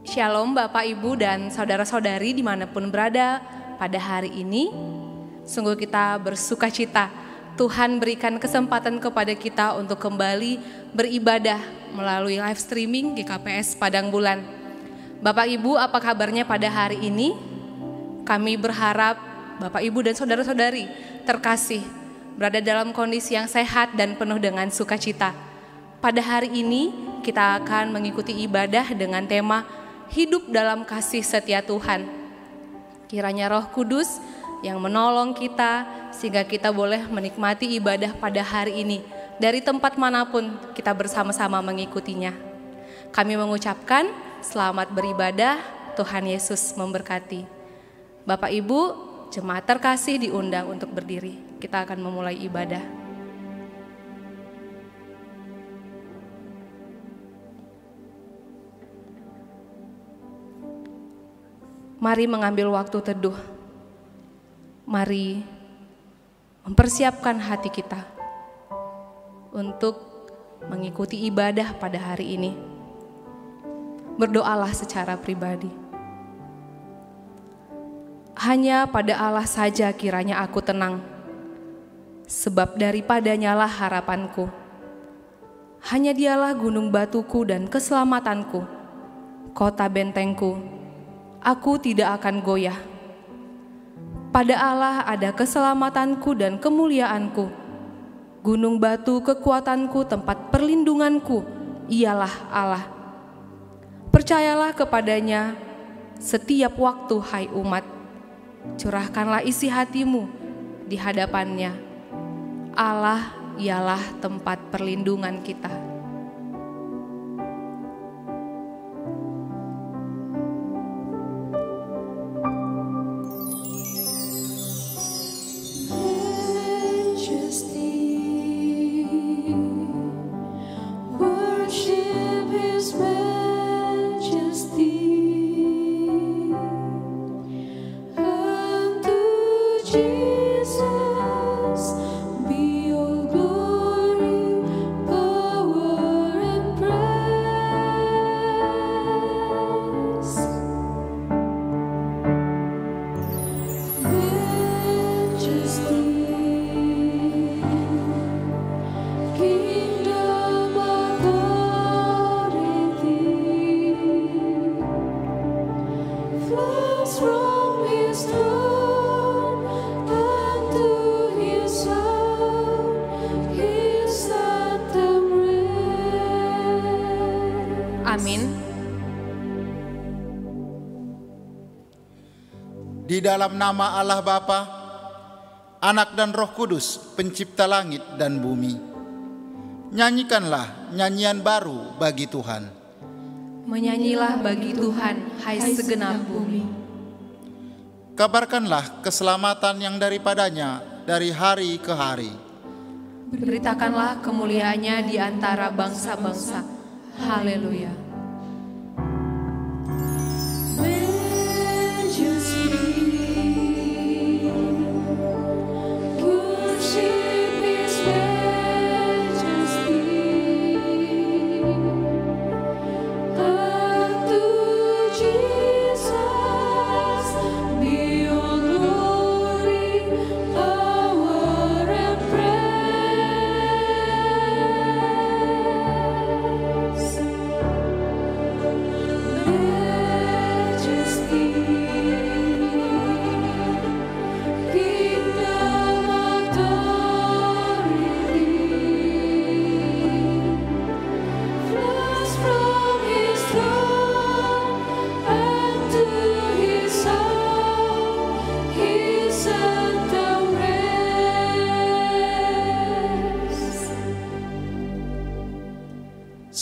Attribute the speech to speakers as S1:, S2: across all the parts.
S1: Shalom Bapak, Ibu, dan saudara-saudari dimanapun berada pada hari ini. Sungguh kita bersuka cita Tuhan berikan kesempatan kepada kita untuk kembali beribadah melalui live streaming GKPS Padang Bulan. Bapak Ibu, apa kabarnya pada hari ini? Kami berharap Bapak Ibu dan saudara-saudari terkasih berada dalam kondisi yang sehat dan penuh dengan sukacita. Pada hari ini kita akan mengikuti ibadah dengan tema hidup dalam kasih setia Tuhan. Kiranya Roh Kudus yang menolong kita sehingga kita boleh menikmati ibadah pada hari ini dari tempat manapun kita bersama-sama mengikutinya. Kami mengucapkan selamat beribadah, Tuhan Yesus memberkati. Bapak Ibu, jemaat terkasih diundang untuk berdiri. Kita akan memulai ibadah. Mari mengambil waktu teduh. Mari mempersiapkan hati kita untuk mengikuti ibadah pada hari ini. Berdoalah secara pribadi. Hanya pada Allah saja kiranya aku tenang, sebab daripadanya lah harapanku. Hanya Dialah gunung batuku dan keselamatanku, kota bentengku. Aku tidak akan goyah. Pada Allah ada keselamatanku dan kemuliaanku. Gunung batu kekuatanku, tempat perlindunganku, ialah Allah. Percayalah kepadanya setiap waktu, hai umat. Curahkanlah isi hatimu di hadapannya. Allah ialah tempat perlindungan kita.
S2: Di dalam nama Allah Bapa, Anak dan Roh Kudus, pencipta langit dan bumi. Nyanyikanlah nyanyian baru bagi Tuhan.
S1: Menyanyilah bagi Tuhan, hai segenap bumi.
S2: Kabarkanlah keselamatan yang daripadanya dari hari ke hari.
S1: Beritakanlah kemuliaannya di antara bangsa-bangsa. Haleluya.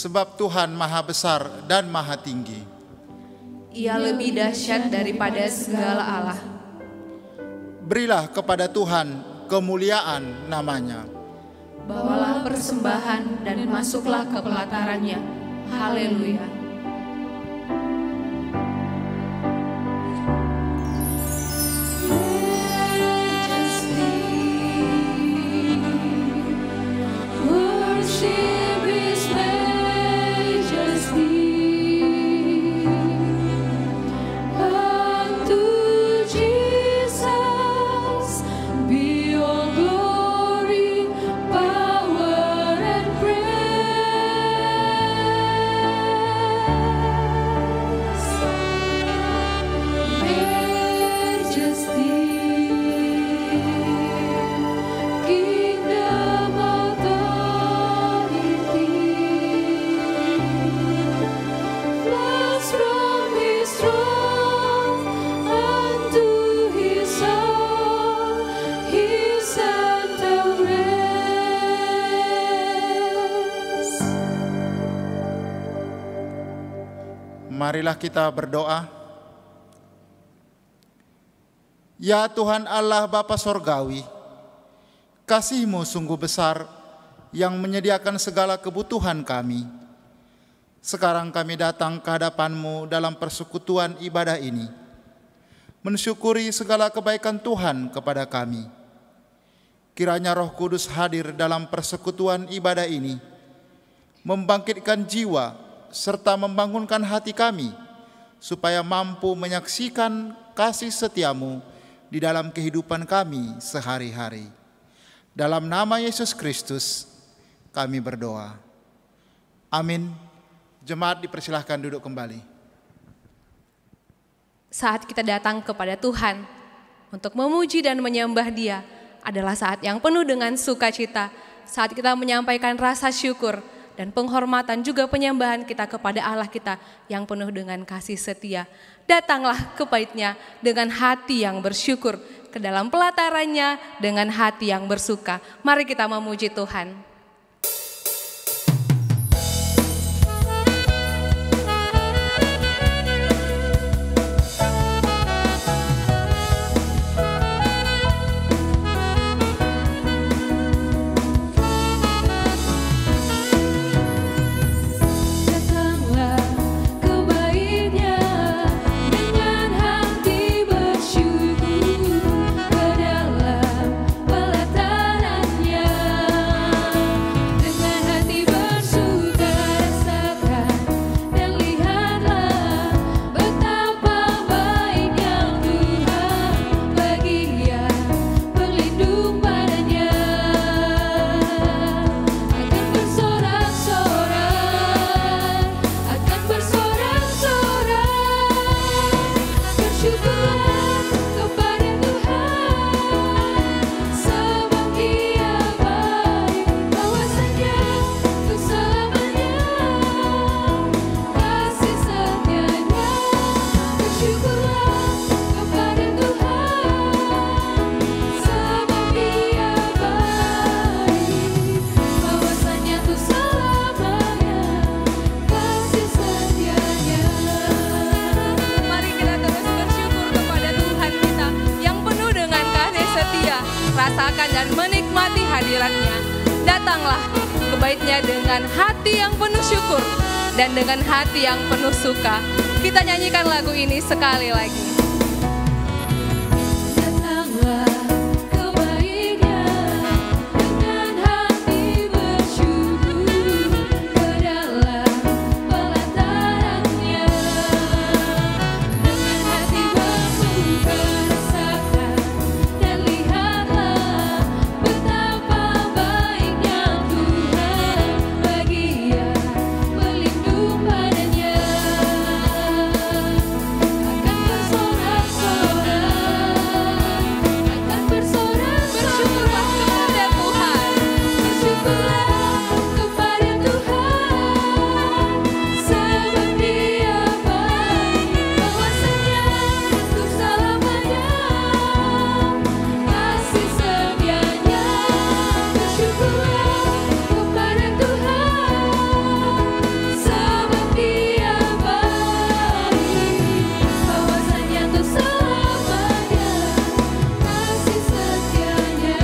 S2: Sebab Tuhan Maha Besar dan Maha Tinggi.
S1: Ia lebih dahsyat daripada segala Allah.
S2: Berilah kepada Tuhan kemuliaan namanya.
S1: Bawalah persembahan dan masuklah ke pelatarannya. Haleluya.
S3: Worship His majesty.
S2: Marilah kita berdoa. Ya Tuhan Allah Bapa Sorgawi, kasih-Mu sungguh besar yang menyediakan segala kebutuhan kami. Sekarang kami datang ke hadapan-Mu dalam persekutuan ibadah ini, mensyukuri segala kebaikan Tuhan kepada kami. Kiranya Roh Kudus hadir dalam persekutuan ibadah ini, membangkitkan jiwa serta membangunkan hati kami, supaya mampu menyaksikan kasih setia-Mu di dalam kehidupan kami sehari-hari. Dalam nama Yesus Kristus kami berdoa. Amin. Jemaat dipersilahkan duduk kembali.
S1: Saat kita datang kepada Tuhan untuk memuji dan menyembah Dia adalah saat yang penuh dengan sukacita. Saat kita menyampaikan rasa syukur dan penghormatan juga penyembahan kita kepada Allah kita yang penuh dengan kasih setia. Datanglah ke bait-Nya dengan hati yang bersyukur, ke dalam pelatarannya dengan hati yang bersuka. Mari kita memuji Tuhan. Rasakan dan menikmati hadirat-Nya. Datanglah ke bait-Nya dengan hati yang penuh syukur dan dengan hati yang penuh suka. Kita nyanyikan lagu ini sekali lagi. Datanglah ke bait-Nya dengan hati bersyukur, ke dalam pelataran-Nya dengan hati bersuka rasakan dan lihatlah betapa baiknya Tuhan bagi yang berlindung padanya. Akan bersorak-sorai, akan bersorak-sorai kepada Tuhan. Bersyukurlah kepada Tuhan, sebab Dia baik, kuasanya untuk selamanya, kasih setianya. Bersyukurlah kepada Tuhan, sebab Dia baik, kuasanya untuk selamanya, kasih setianya.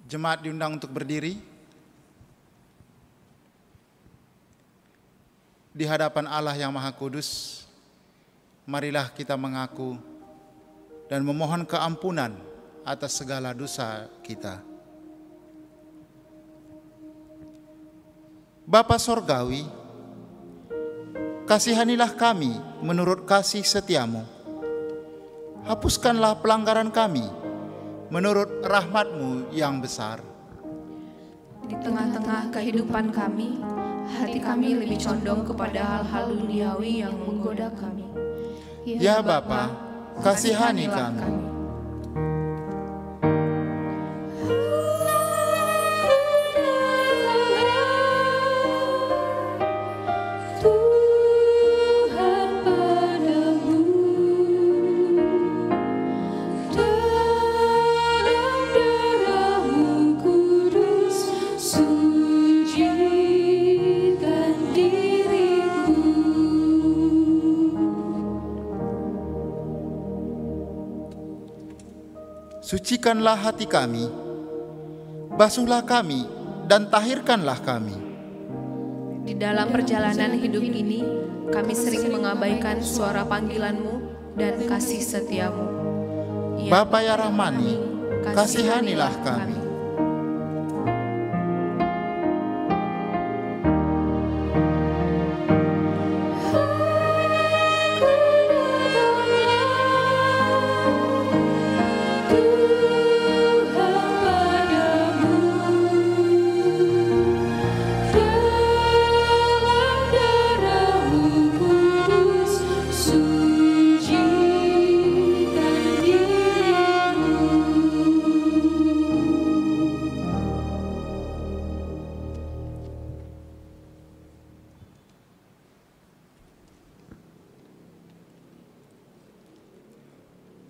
S2: Jemaat diundang untuk berdiri. Di hadapan Allah yang Maha Kudus, marilah kita mengaku dan memohon keampunan atas segala dosa kita. Bapa Sorgawi, kasihanilah kami menurut kasih setia-Mu. Hapuskanlah pelanggaran kami menurut rahmat-Mu yang besar.
S1: Di tengah-tengah kehidupan kami, hati kami lebih condong kepada hal-hal duniawi yang menggoda kami.
S2: Ya Bapa, kasihani kami.
S1: Tuhan
S2: sucikanlah hati kami, basuhlah kami, dan tahirkanlah kami.
S1: Di dalam perjalanan hidup ini, kami sering mengabaikan suara panggilan-Mu dan kasih setiamu.
S2: Bapa yang Rahmani, kasihanilah kami.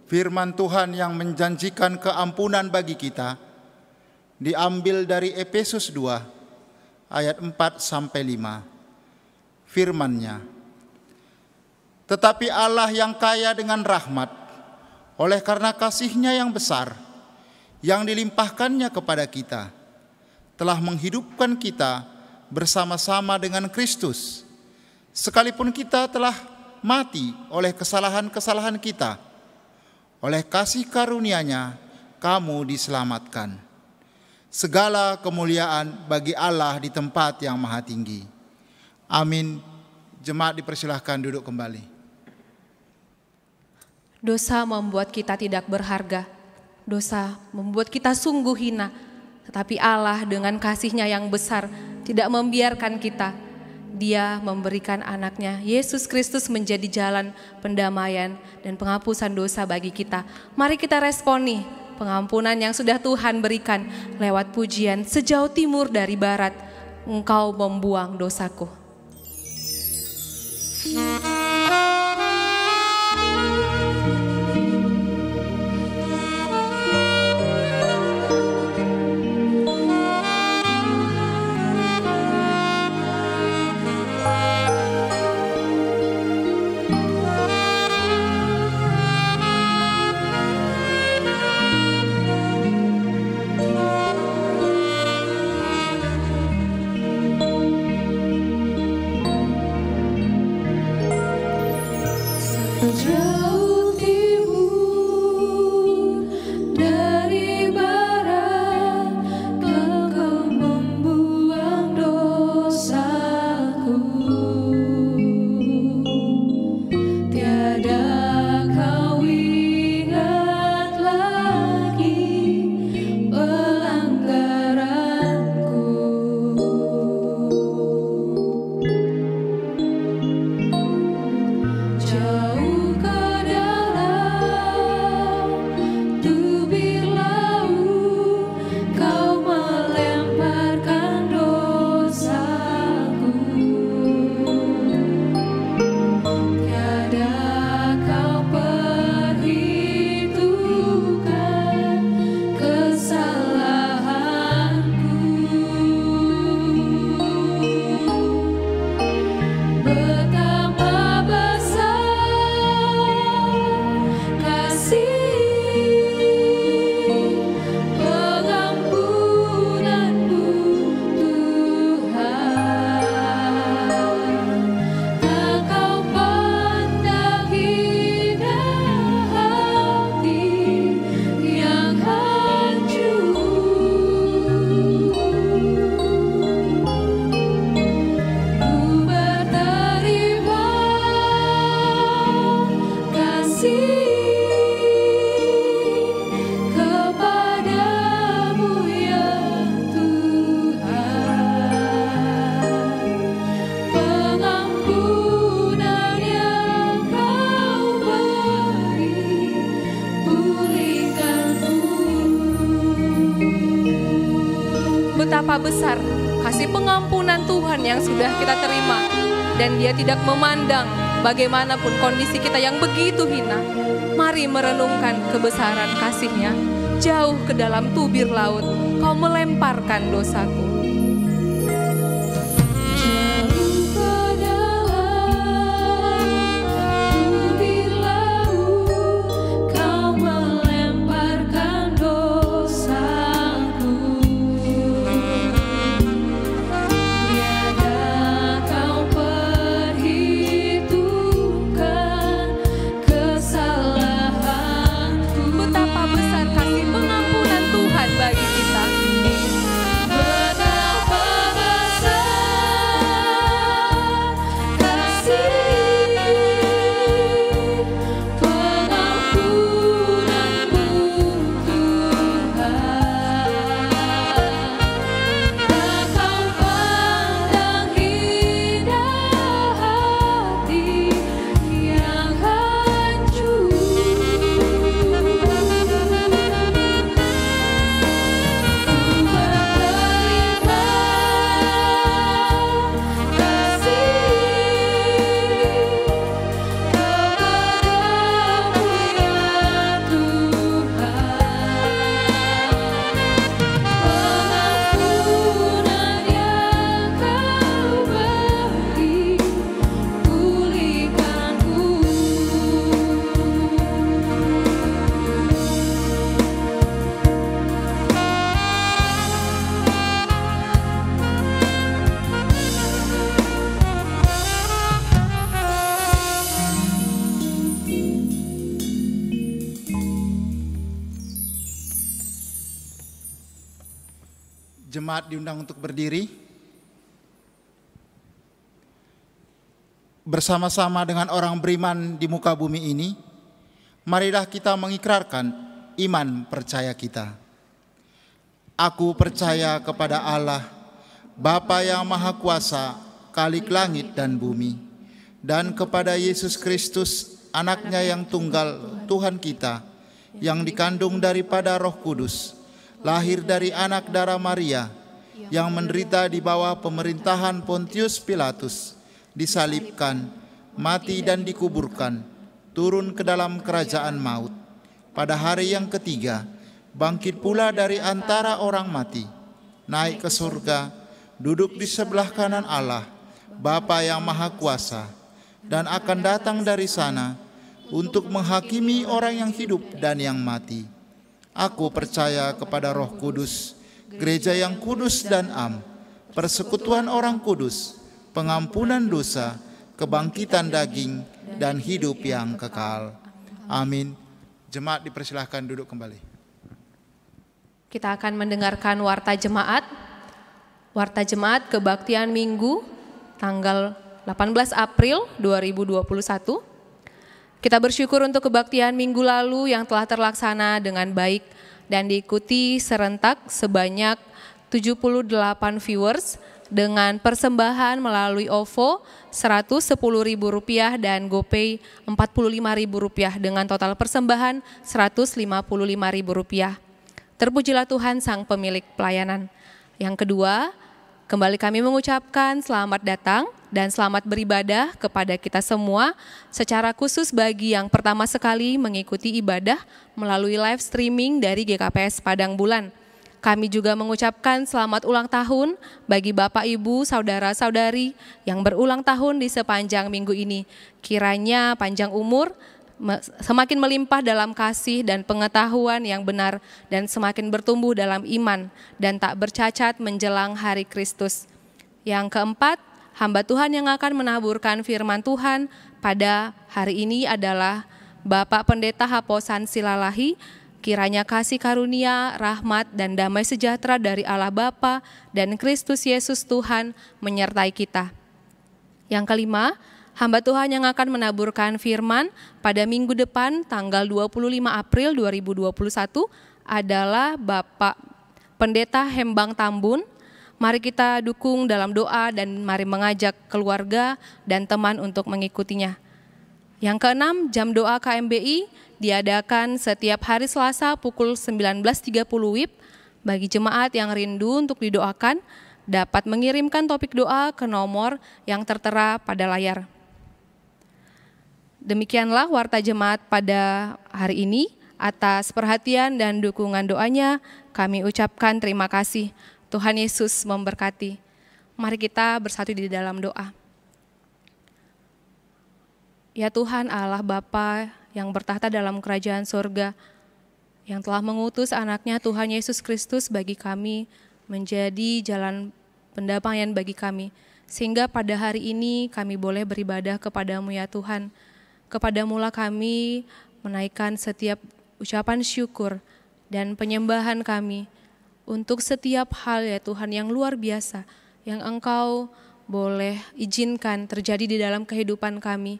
S2: Firman Tuhan yang menjanjikan keampunan bagi kita diambil dari Efesus 2 ayat 4-5. Firman-Nya, tetapi Allah yang kaya dengan rahmat, oleh karena kasih-Nya yang besar, yang dilimpahkannya kepada kita, telah menghidupkan kita bersama-sama dengan Kristus, sekalipun kita telah mati oleh kesalahan-kesalahan kita. Oleh kasih karunia-Nya, kamu diselamatkan. Segala kemuliaan bagi Allah di tempat yang maha tinggi. Amin. Jemaat dipersilahkan duduk kembali.
S1: Dosa membuat kita tidak berharga. Dosa membuat kita sungguh hina. Tetapi Allah dengan kasih-Nya yang besar tidak membiarkan kita. Dia memberikan anaknya, Yesus Kristus, menjadi jalan pendamaian dan penghapusan dosa bagi kita. Mari kita responi pengampunan yang sudah Tuhan berikan lewat pujian sejauh timur dari barat. Engkau membuang dosaku. Betapa besar kasih pengampunan Tuhan yang sudah kita terima, dan Dia tidak memandang bagaimanapun kondisi kita yang begitu hina. Mari merenungkan kebesaran kasih-Nya. Jauh ke dalam tubir laut Kau melemparkan dosaku. Kau melemparkan
S2: Jemaat diundang untuk berdiri. Bersama-sama dengan orang beriman di muka bumi ini, marilah kita mengikrarkan iman percaya kita. Aku percaya kepada Allah, Bapa yang Maha Kuasa, Khalik langit dan bumi, dan kepada Yesus Kristus, Anaknya yang tunggal, Tuhan kita, yang dikandung daripada Roh Kudus, lahir dari anak darah Maria, yang menderita di bawah pemerintahan Pontius Pilatus, disalibkan, mati dan dikuburkan, turun ke dalam kerajaan maut. Pada hari yang ketiga, bangkit pula dari antara orang mati, naik ke surga, duduk di sebelah kanan Allah, Bapa yang Maha Kuasa, dan akan datang dari sana untuk menghakimi orang yang hidup dan yang mati. Aku percaya kepada Roh Kudus, gereja yang kudus dan am, persekutuan orang kudus, pengampunan dosa, kebangkitan daging, dan hidup yang kekal. Amin. Jemaat dipersilahkan duduk kembali.
S1: Kita akan mendengarkan warta jemaat. Warta jemaat kebaktian Minggu tanggal 18 April 2021. Kita bersyukur untuk kebaktian minggu lalu yang telah terlaksana dengan baik dan diikuti serentak sebanyak 78 viewers dengan persembahan melalui OVO Rp110.000 dan GoPay Rp45.000 dengan total persembahan Rp155.000. Terpujilah Tuhan Sang Pemilik Pelayanan. Yang kedua, kembali kami mengucapkan selamat datang dan selamat beribadah kepada kita semua, secara khusus bagi yang pertama sekali mengikuti ibadah melalui live streaming dari GKPS Padang Bulan. Kami juga mengucapkan selamat ulang tahun bagi Bapak, Ibu, Saudara-saudari yang berulang tahun di sepanjang minggu ini. Kiranya panjang umur, semakin melimpah dalam kasih dan pengetahuan yang benar, dan semakin bertumbuh dalam iman dan tak bercacat menjelang hari Kristus. Yang keempat, hamba Tuhan yang akan menaburkan firman Tuhan pada hari ini adalah Bapak Pendeta Haposan Silalahi. Kiranya kasih karunia, rahmat, dan damai sejahtera dari Allah Bapa dan Kristus Yesus Tuhan menyertai kita. Yang kelima, hamba Tuhan yang akan menaburkan firman pada minggu depan tanggal 25 April 2021 adalah Bapak Pendeta Hembang Tambun. Mari kita dukung dalam doa dan mari mengajak keluarga dan teman untuk mengikutinya. Yang keenam, jam doa KMBI diadakan setiap hari Selasa pukul 19.30 WIB. Bagi jemaat yang rindu untuk didoakan, dapat mengirimkan topik doa ke nomor yang tertera pada layar. Demikianlah warta jemaat pada hari ini. Atas perhatian dan dukungan doanya, kami ucapkan terima kasih. Tuhan Yesus memberkati. Mari kita bersatu di dalam doa. Ya Tuhan Allah Bapa yang bertahta dalam kerajaan surga, yang telah mengutus anaknya Tuhan Yesus Kristus bagi kami menjadi jalan pendamaian bagi kami, sehingga pada hari ini kami boleh beribadah kepadamu ya Tuhan. Kepadamulah kami menaikkan setiap ucapan syukur dan penyembahan kami untuk setiap hal ya Tuhan yang luar biasa, yang Engkau boleh izinkan terjadi di dalam kehidupan kami.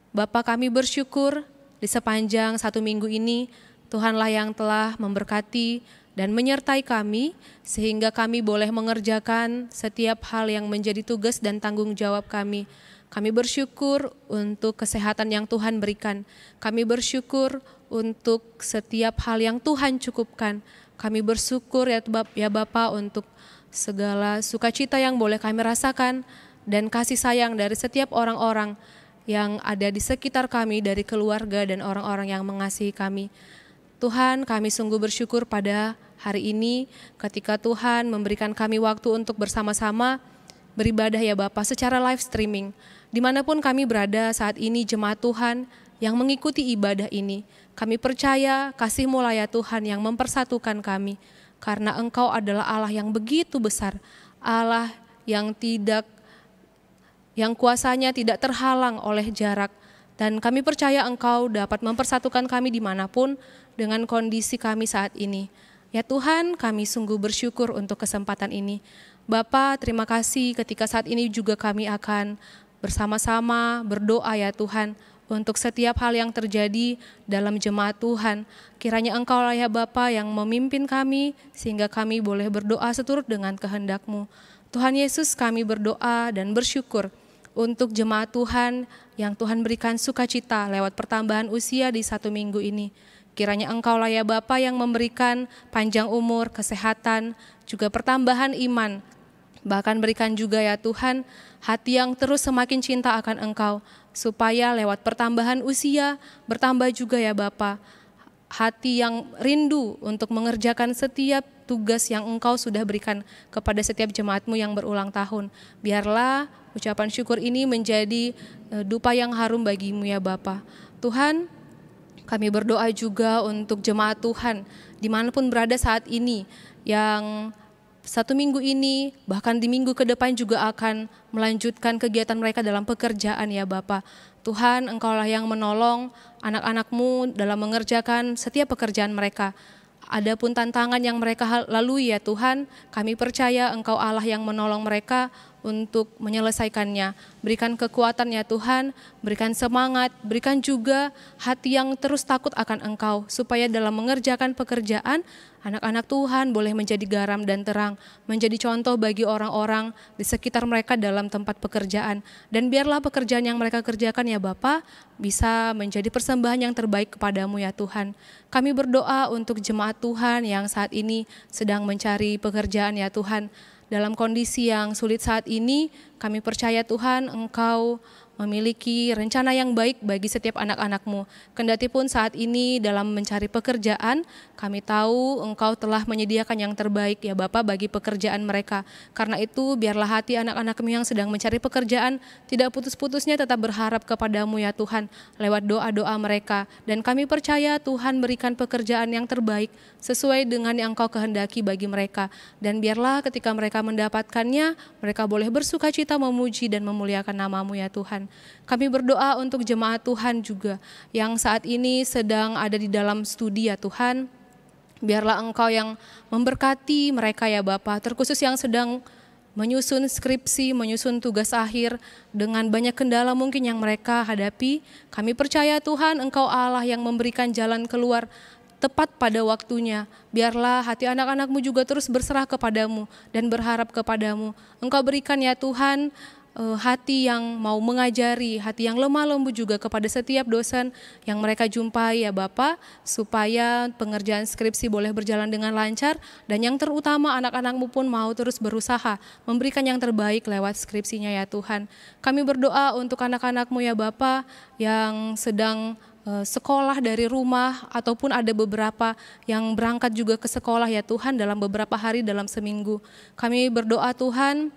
S1: Bapa, kami bersyukur di sepanjang satu minggu ini, Tuhanlah yang telah memberkati dan menyertai kami, sehingga kami boleh mengerjakan setiap hal yang menjadi tugas dan tanggung jawab kami. Kami bersyukur untuk kesehatan yang Tuhan berikan. Kami bersyukur untuk setiap hal yang Tuhan cukupkan. Kami bersyukur ya Bapa untuk segala sukacita yang boleh kami rasakan dan kasih sayang dari setiap orang-orang yang ada di sekitar kami, dari keluarga dan orang-orang yang mengasihi kami. Tuhan, kami sungguh bersyukur pada hari ini ketika Tuhan memberikan kami waktu untuk bersama-sama beribadah ya Bapa secara live streaming. Dimanapun kami berada saat ini, jemaat Tuhan yang mengikuti ibadah ini, kami percaya kasih-Mu lah ya Tuhan yang mempersatukan kami, karena Engkau adalah Allah yang begitu besar, Allah yang kuasanya tidak terhalang oleh jarak, dan kami percaya Engkau dapat mempersatukan kami dimanapun dengan kondisi kami saat ini. Ya Tuhan, kami sungguh bersyukur untuk kesempatan ini. Bapa, terima kasih ketika saat ini juga kami akan bersama-sama berdoa ya Tuhan, untuk setiap hal yang terjadi dalam jemaat Tuhan. Kiranya Engkau lah ya Bapa yang memimpin kami, sehingga kami boleh berdoa seturut dengan kehendak-Mu. Tuhan Yesus, kami berdoa dan bersyukur untuk jemaat Tuhan yang Tuhan berikan sukacita lewat pertambahan usia di 1 minggu ini. Kiranya Engkau lah ya Bapa yang memberikan panjang umur, kesehatan, juga pertambahan iman. Bahkan berikan juga ya Tuhan, hati yang terus semakin cinta akan Engkau, supaya lewat pertambahan usia, bertambah juga ya Bapa, hati yang rindu untuk mengerjakan setiap tugas yang Engkau sudah berikan kepada setiap jemaat-Mu yang berulang tahun. Biarlah ucapan syukur ini menjadi dupa yang harum bagi-Mu ya Bapa. Tuhan, kami berdoa juga untuk jemaat Tuhan dimanapun berada saat ini, yang 1 minggu ini, bahkan di minggu ke depan juga akan melanjutkan kegiatan mereka dalam pekerjaan ya Bapa. Tuhan, Engkaulah yang menolong anak-anak-Mu dalam mengerjakan setiap pekerjaan mereka. Adapun tantangan yang mereka lalui ya Tuhan, kami percaya Engkau Allah yang menolong mereka untuk menyelesaikannya. Berikan kekuatan ya Tuhan, berikan semangat, berikan juga hati yang terus takut akan Engkau, supaya dalam mengerjakan pekerjaan, anak-anak Tuhan boleh menjadi garam dan terang, menjadi contoh bagi orang-orang di sekitar mereka dalam tempat pekerjaan. Dan biarlah pekerjaan yang mereka kerjakan ya Bapa, bisa menjadi persembahan yang terbaik kepadamu ya Tuhan. Kami berdoa untuk jemaat Tuhan yang saat ini sedang mencari pekerjaan ya Tuhan. Dalam kondisi yang sulit saat ini, kami percaya Tuhan Engkau memiliki rencana yang baik bagi setiap anak-anak-Mu. Kendati pun saat ini dalam mencari pekerjaan, kami tahu Engkau telah menyediakan yang terbaik ya Bapa bagi pekerjaan mereka. Karena itu biarlah hati anak-anak-Mu yang sedang mencari pekerjaan tidak putus-putusnya tetap berharap kepadamu ya Tuhan lewat doa-doa mereka. Dan kami percaya Tuhan berikan pekerjaan yang terbaik sesuai dengan yang Engkau kehendaki bagi mereka. Dan biarlah ketika mereka mendapatkannya, mereka boleh bersukacita memuji dan memuliakan nama-Mu ya Tuhan. Kami berdoa untuk jemaat Tuhan juga yang saat ini sedang ada di dalam studi ya Tuhan. Biarlah Engkau yang memberkati mereka ya Bapa, terkhusus yang sedang menyusun skripsi, menyusun tugas akhir dengan banyak kendala mungkin yang mereka hadapi. Kami percaya Tuhan Engkau Allah yang memberikan jalan keluar tepat pada waktunya. Biarlah hati anak-anak-Mu juga terus berserah kepadamu dan berharap kepadamu. Engkau berikan ya Tuhan hati yang mau mengajari, hati yang lemah lembut juga kepada setiap dosen yang mereka jumpai ya Bapa, supaya pengerjaan skripsi boleh berjalan dengan lancar, dan yang terutama anak-anak-Mu pun mau terus berusaha memberikan yang terbaik lewat skripsinya ya Tuhan. Kami berdoa untuk anak-anak-Mu ya Bapa yang sedang sekolah dari rumah, ataupun ada beberapa yang berangkat juga ke sekolah ya Tuhan dalam beberapa hari dalam seminggu. Kami berdoa Tuhan,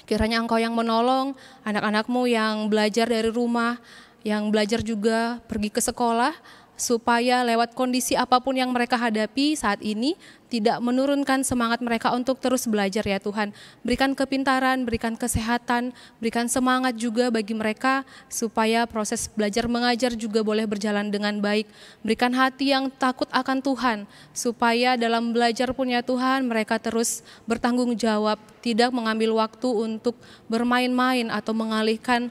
S1: kiranya Engkau yang menolong anak-anak-Mu yang belajar dari rumah, yang belajar juga pergi ke sekolah, supaya lewat kondisi apapun yang mereka hadapi saat ini, tidak menurunkan semangat mereka untuk terus belajar ya Tuhan. Berikan kepintaran, berikan kesehatan, berikan semangat juga bagi mereka, supaya proses belajar mengajar juga boleh berjalan dengan baik. Berikan hati yang takut akan Tuhan, supaya dalam belajar pun ya Tuhan, mereka terus bertanggung jawab, tidak mengambil waktu untuk bermain-main atau mengalihkan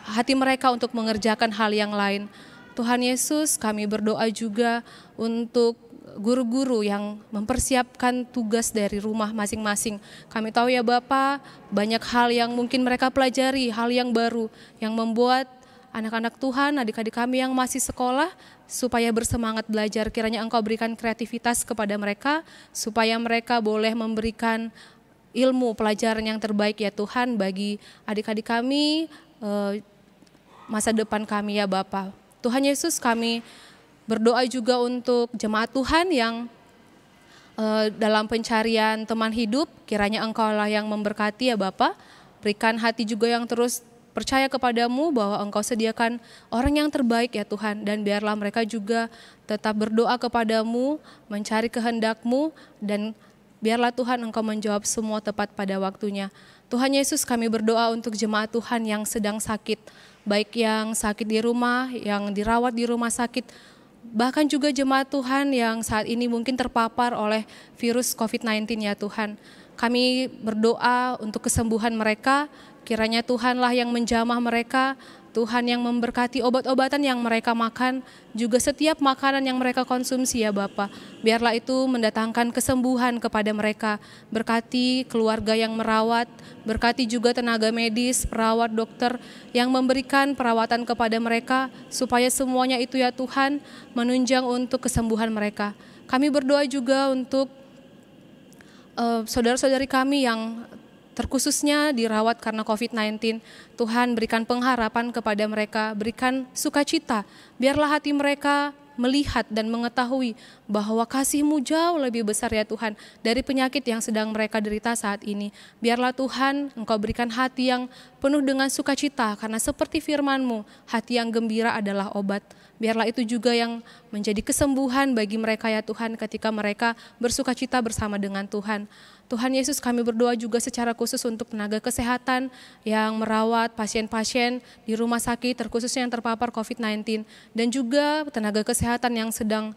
S1: hati mereka untuk mengerjakan hal yang lain. Tuhan Yesus, kami berdoa juga untuk guru-guru yang mempersiapkan tugas dari rumah masing-masing. Kami tahu ya Bapa, banyak hal yang mungkin mereka pelajari, hal yang baru, yang membuat anak-anak Tuhan, adik-adik kami yang masih sekolah, supaya bersemangat belajar. Kiranya Engkau berikan kreativitas kepada mereka, supaya mereka boleh memberikan ilmu pelajaran yang terbaik ya Tuhan bagi adik-adik kami, masa depan kami ya Bapa. Tuhan Yesus, kami berdoa juga untuk jemaat Tuhan yang dalam pencarian teman hidup. Kiranya Engkau lah yang memberkati ya Bapa. Berikan hati juga yang terus percaya kepadamu bahwa Engkau sediakan orang yang terbaik ya Tuhan. Dan biarlah mereka juga tetap berdoa kepadamu, mencari kehendak-Mu, dan biarlah Tuhan Engkau menjawab semua tepat pada waktunya. Tuhan Yesus, kami berdoa untuk jemaat Tuhan yang sedang sakit, baik yang sakit di rumah, yang dirawat di rumah sakit. bahkan juga jemaat Tuhan yang saat ini mungkin terpapar oleh virus COVID-19 ya Tuhan. Kami berdoa untuk kesembuhan mereka, kiranya Tuhanlah yang menjamah mereka, Tuhan yang memberkati obat-obatan yang mereka makan, juga setiap makanan yang mereka konsumsi ya Bapa. Biarlah itu mendatangkan kesembuhan kepada mereka. Berkati keluarga yang merawat, berkati juga tenaga medis, perawat, dokter yang memberikan perawatan kepada mereka, supaya semuanya itu ya Tuhan menunjang untuk kesembuhan mereka. Kami berdoa juga untuk saudara-saudari kami yang terkhususnya dirawat karena COVID-19, Tuhan berikan pengharapan kepada mereka, berikan sukacita, biarlah hati mereka melihat dan mengetahui bahwa kasih-Mu jauh lebih besar ya Tuhan dari penyakit yang sedang mereka derita saat ini. Biarlah Tuhan Engkau berikan hati yang penuh dengan sukacita, karena seperti firman-Mu, hati yang gembira adalah obat. Biarlah itu juga yang menjadi kesembuhan bagi mereka ya Tuhan ketika mereka bersukacita bersama dengan Tuhan. Tuhan Yesus, kami berdoa juga secara khusus untuk tenaga kesehatan yang merawat pasien-pasien di rumah sakit terkhususnya yang terpapar COVID-19, dan juga tenaga kesehatan yang sedang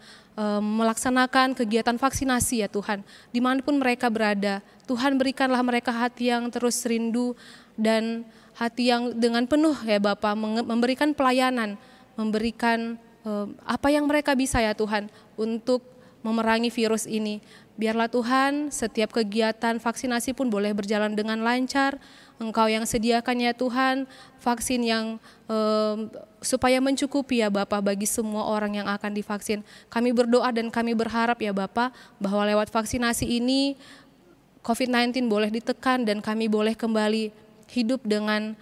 S1: melaksanakan kegiatan vaksinasi ya Tuhan. Dimanapun mereka berada, Tuhan berikanlah mereka hati yang terus rindu dan hati yang dengan penuh ya Bapa memberikan pelayanan, memberikan apa yang mereka bisa ya Tuhan untuk memerangi virus ini. Biarlah Tuhan setiap kegiatan vaksinasi pun boleh berjalan dengan lancar. Engkau yang sediakan ya Tuhan vaksin yang supaya mencukupi ya Bapa bagi semua orang yang akan divaksin. Kami berdoa dan kami berharap ya Bapa bahwa lewat vaksinasi ini COVID-19 boleh ditekan dan kami boleh kembali hidup dengan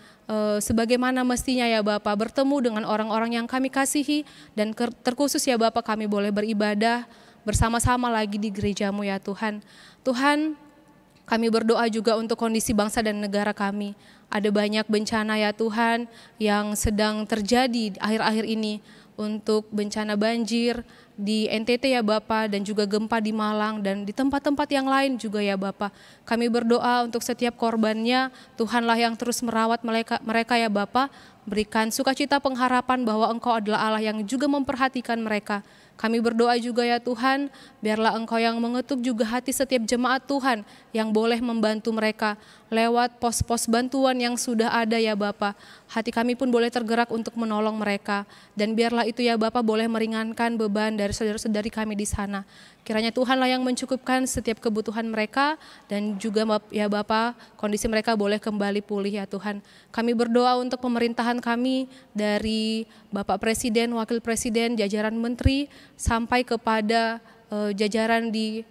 S1: sebagaimana mestinya ya Bapa, bertemu dengan orang-orang yang kami kasihi, dan terkhusus ya Bapa kami boleh beribadah bersama-sama lagi di gereja-Mu ya Tuhan. Tuhan, kami berdoa juga untuk kondisi bangsa dan negara kami. Ada banyak bencana ya Tuhan yang sedang terjadi akhir-akhir ini, untuk bencana banjir di NTT ya Bapa, dan juga gempa di Malang dan di tempat-tempat yang lain juga ya Bapa. Kami berdoa untuk setiap korbannya, Tuhanlah yang terus merawat mereka ya Bapa. Berikan sukacita pengharapan bahwa Engkau adalah Allah yang juga memperhatikan mereka. Kami berdoa juga ya Tuhan, biarlah Engkau yang mengetuk juga hati setiap jemaat Tuhan yang boleh membantu mereka lewat pos-pos bantuan yang sudah ada ya Bapa. Hati kami pun boleh tergerak untuk menolong mereka, dan biarlah itu ya Bapa boleh meringankan beban dari saudara-saudari kami di sana. Kiranya Tuhanlah yang mencukupkan setiap kebutuhan mereka, dan juga ya Bapa kondisi mereka boleh kembali pulih ya Tuhan. Kami berdoa untuk pemerintahan kami dari Bapak Presiden, Wakil Presiden, jajaran menteri, sampai kepada jajaran di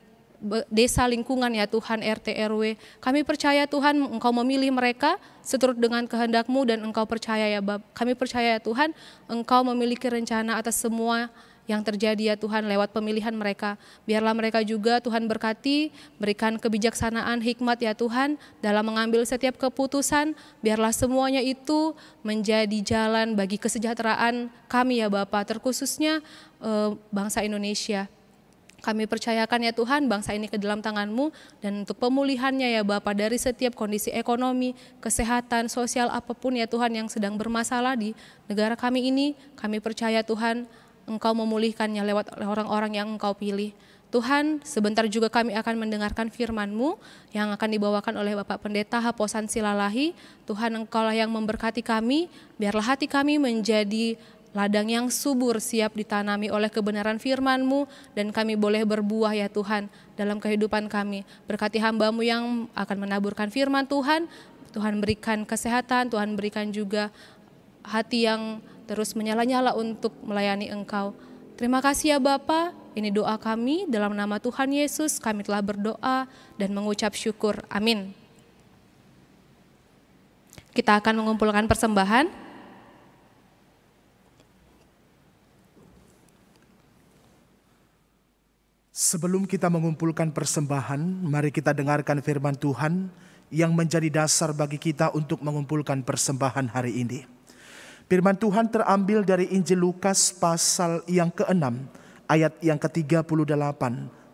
S1: desa lingkungan ya Tuhan, RT RW. Kami percaya Tuhan Engkau memilih mereka seturut dengan kehendak-Mu, dan Engkau percaya ya Bapa. Kami percaya ya Tuhan Engkau memiliki rencana atas semua yang terjadi ya Tuhan lewat pemilihan mereka. Biarlah mereka juga Tuhan berkati, berikan kebijaksanaan, hikmat ya Tuhan dalam mengambil setiap keputusan. Biarlah semuanya itu menjadi jalan bagi kesejahteraan kami ya Bapa, terkhususnya bangsa Indonesia. Kami percayakan ya Tuhan bangsa ini ke dalam tangan-Mu, dan untuk pemulihannya ya Bapa dari setiap kondisi ekonomi, kesehatan, sosial apapun ya Tuhan yang sedang bermasalah di negara kami ini, kami percaya Tuhan Engkau memulihkannya lewat orang-orang yang Engkau pilih. Tuhan, sebentar juga kami akan mendengarkan firman-Mu yang akan dibawakan oleh Bapak Pendeta Haposan Silalahi. Tuhan, Engkaulah yang memberkati kami, biarlah hati kami menjadi ladang yang subur siap ditanami oleh kebenaran firman-Mu, dan kami boleh berbuah ya Tuhan dalam kehidupan kami. Berkati hamba-Mu yang akan menaburkan firman Tuhan, Tuhan berikan kesehatan, Tuhan berikan juga hati yang terus menyala-nyala untuk melayani Engkau. Terima kasih ya Bapa, ini doa kami dalam nama Tuhan Yesus kami telah berdoa dan mengucap syukur. Amin. Kita akan mengumpulkan persembahan.
S3: Sebelum kita mengumpulkan persembahan, mari kita dengarkan firman Tuhan yang menjadi dasar bagi kita untuk mengumpulkan persembahan hari ini. Firman Tuhan terambil dari Injil Lukas pasal yang ke-6, ayat yang ke-38.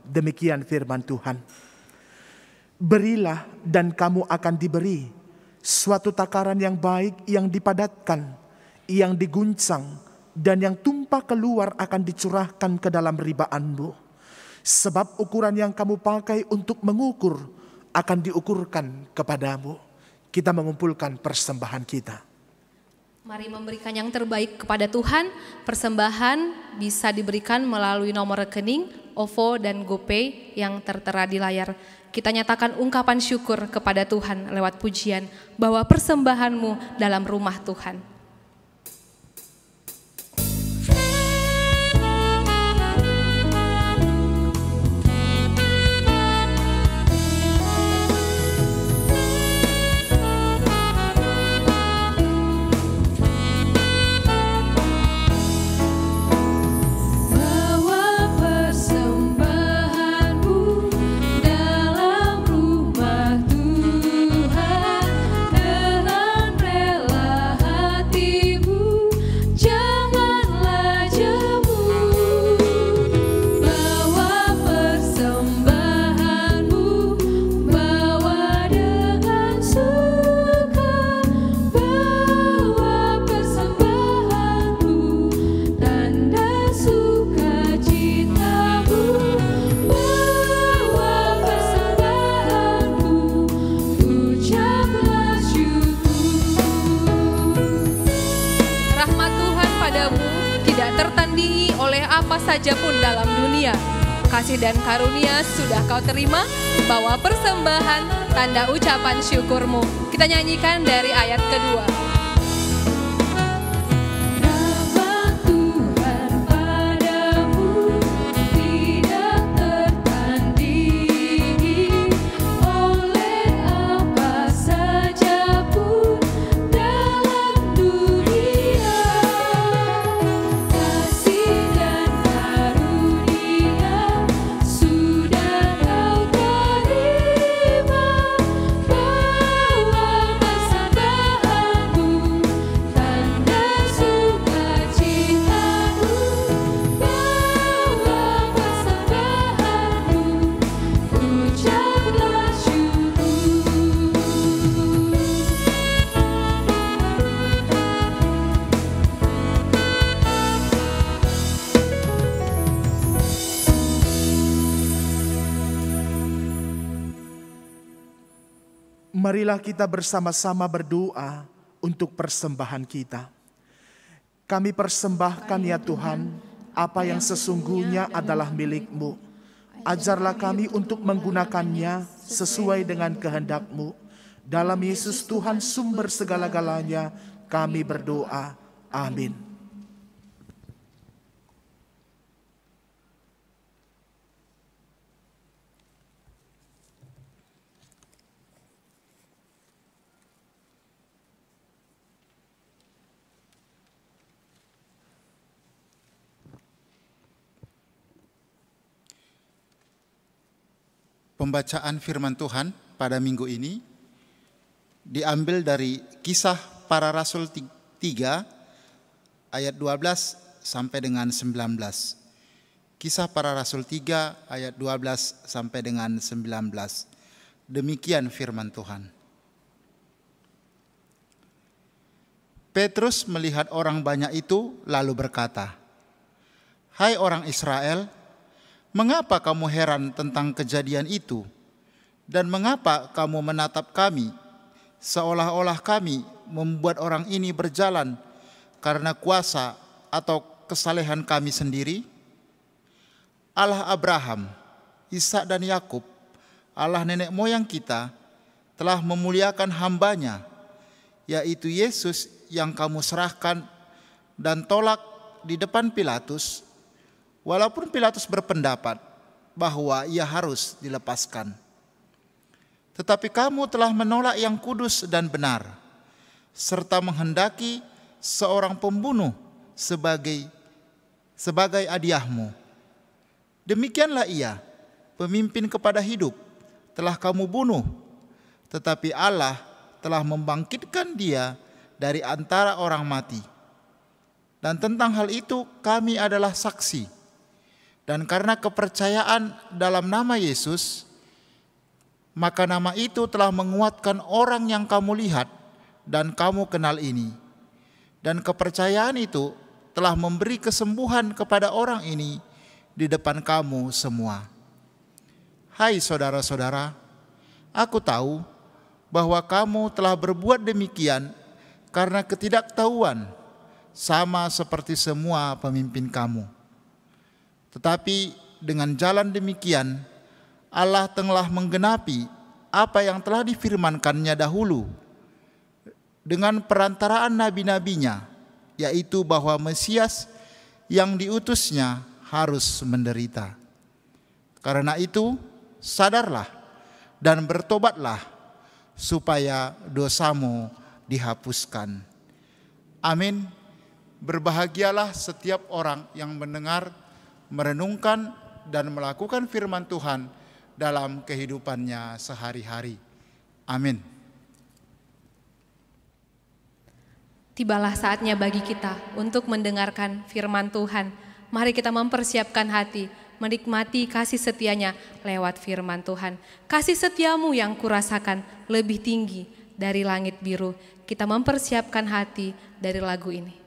S3: Demikian firman Tuhan. Berilah dan kamu akan diberi, suatu takaran yang baik yang dipadatkan, yang diguncang dan yang tumpah keluar akan dicurahkan ke dalam ribaanmu. Sebab ukuran yang kamu pakai untuk mengukur akan diukurkan kepadamu. Kita mengumpulkan persembahan kita.
S1: Mari memberikan yang terbaik kepada Tuhan. Persembahan bisa diberikan melalui nomor rekening, OVO dan GoPay yang tertera di layar. Kita nyatakan ungkapan syukur kepada Tuhan lewat pujian bahwa persembahanmu dalam rumah Tuhan. Saja pun dalam dunia, kasih dan karunia sudah kau terima, bawa persembahan tanda ucapan syukurmu. Kita nyanyikan dari ayat kedua.
S3: Marilah kita bersama-sama berdoa untuk persembahan kita. Kami persembahkan ya Tuhan, apa yang sesungguhnya adalah milik-Mu. Ajarlah kami untuk menggunakannya sesuai dengan kehendak-Mu. Dalam Yesus Tuhan sumber segala-galanya kami berdoa. Amin.
S2: Pembacaan firman Tuhan pada minggu ini diambil dari Kisah Para Rasul 3 ayat 12 sampai dengan 19. Kisah Para Rasul 3 ayat 12 sampai dengan 19. Demikian firman Tuhan. Petrus melihat orang banyak itu lalu berkata, "Hai orang Israel, mengapa kamu heran tentang kejadian itu? Dan mengapa kamu menatap kami, seolah-olah kami membuat orang ini berjalan karena kuasa atau kesalehan kami sendiri? Allah Abraham, Ishak dan Yakub, Allah nenek moyang kita, telah memuliakan hamba-Nya, yaitu Yesus yang kamu serahkan dan tolak di depan Pilatus, walaupun Pilatus berpendapat bahwa ia harus dilepaskan. Tetapi kamu telah menolak yang kudus dan benar, serta menghendaki seorang pembunuh sebagai hadiahmu. Demikianlah ia, pemimpin kepada hidup, telah kamu bunuh, tetapi Allah telah membangkitkan dia dari antara orang mati. Dan tentang hal itu kami adalah saksi. Dan karena kepercayaan dalam nama Yesus, maka nama itu telah menguatkan orang yang kamu lihat dan kamu kenal ini. Dan kepercayaan itu telah memberi kesembuhan kepada orang ini di depan kamu semua. Hai saudara-saudara, aku tahu bahwa kamu telah berbuat demikian karena ketidaktahuan, sama seperti semua pemimpin kamu. Tetapi dengan jalan demikian, Allah telah menggenapi apa yang telah difirmankannya dahulu dengan perantaraan nabi-nabinya, yaitu bahwa Mesias yang diutusnya harus menderita. Karena itu, sadarlah dan bertobatlah supaya dosamu dihapuskan. Amin. Berbahagialah setiap orang yang mendengar, merenungkan, dan melakukan firman Tuhan dalam kehidupannya sehari-hari. Amin.
S1: Tibalah saatnya bagi kita untuk mendengarkan firman Tuhan. Mari kita mempersiapkan hati, menikmati kasih setianya lewat firman Tuhan. Kasih setiamu yang kurasakan lebih tinggi dari langit biru. Kita mempersiapkan hati dari lagu ini.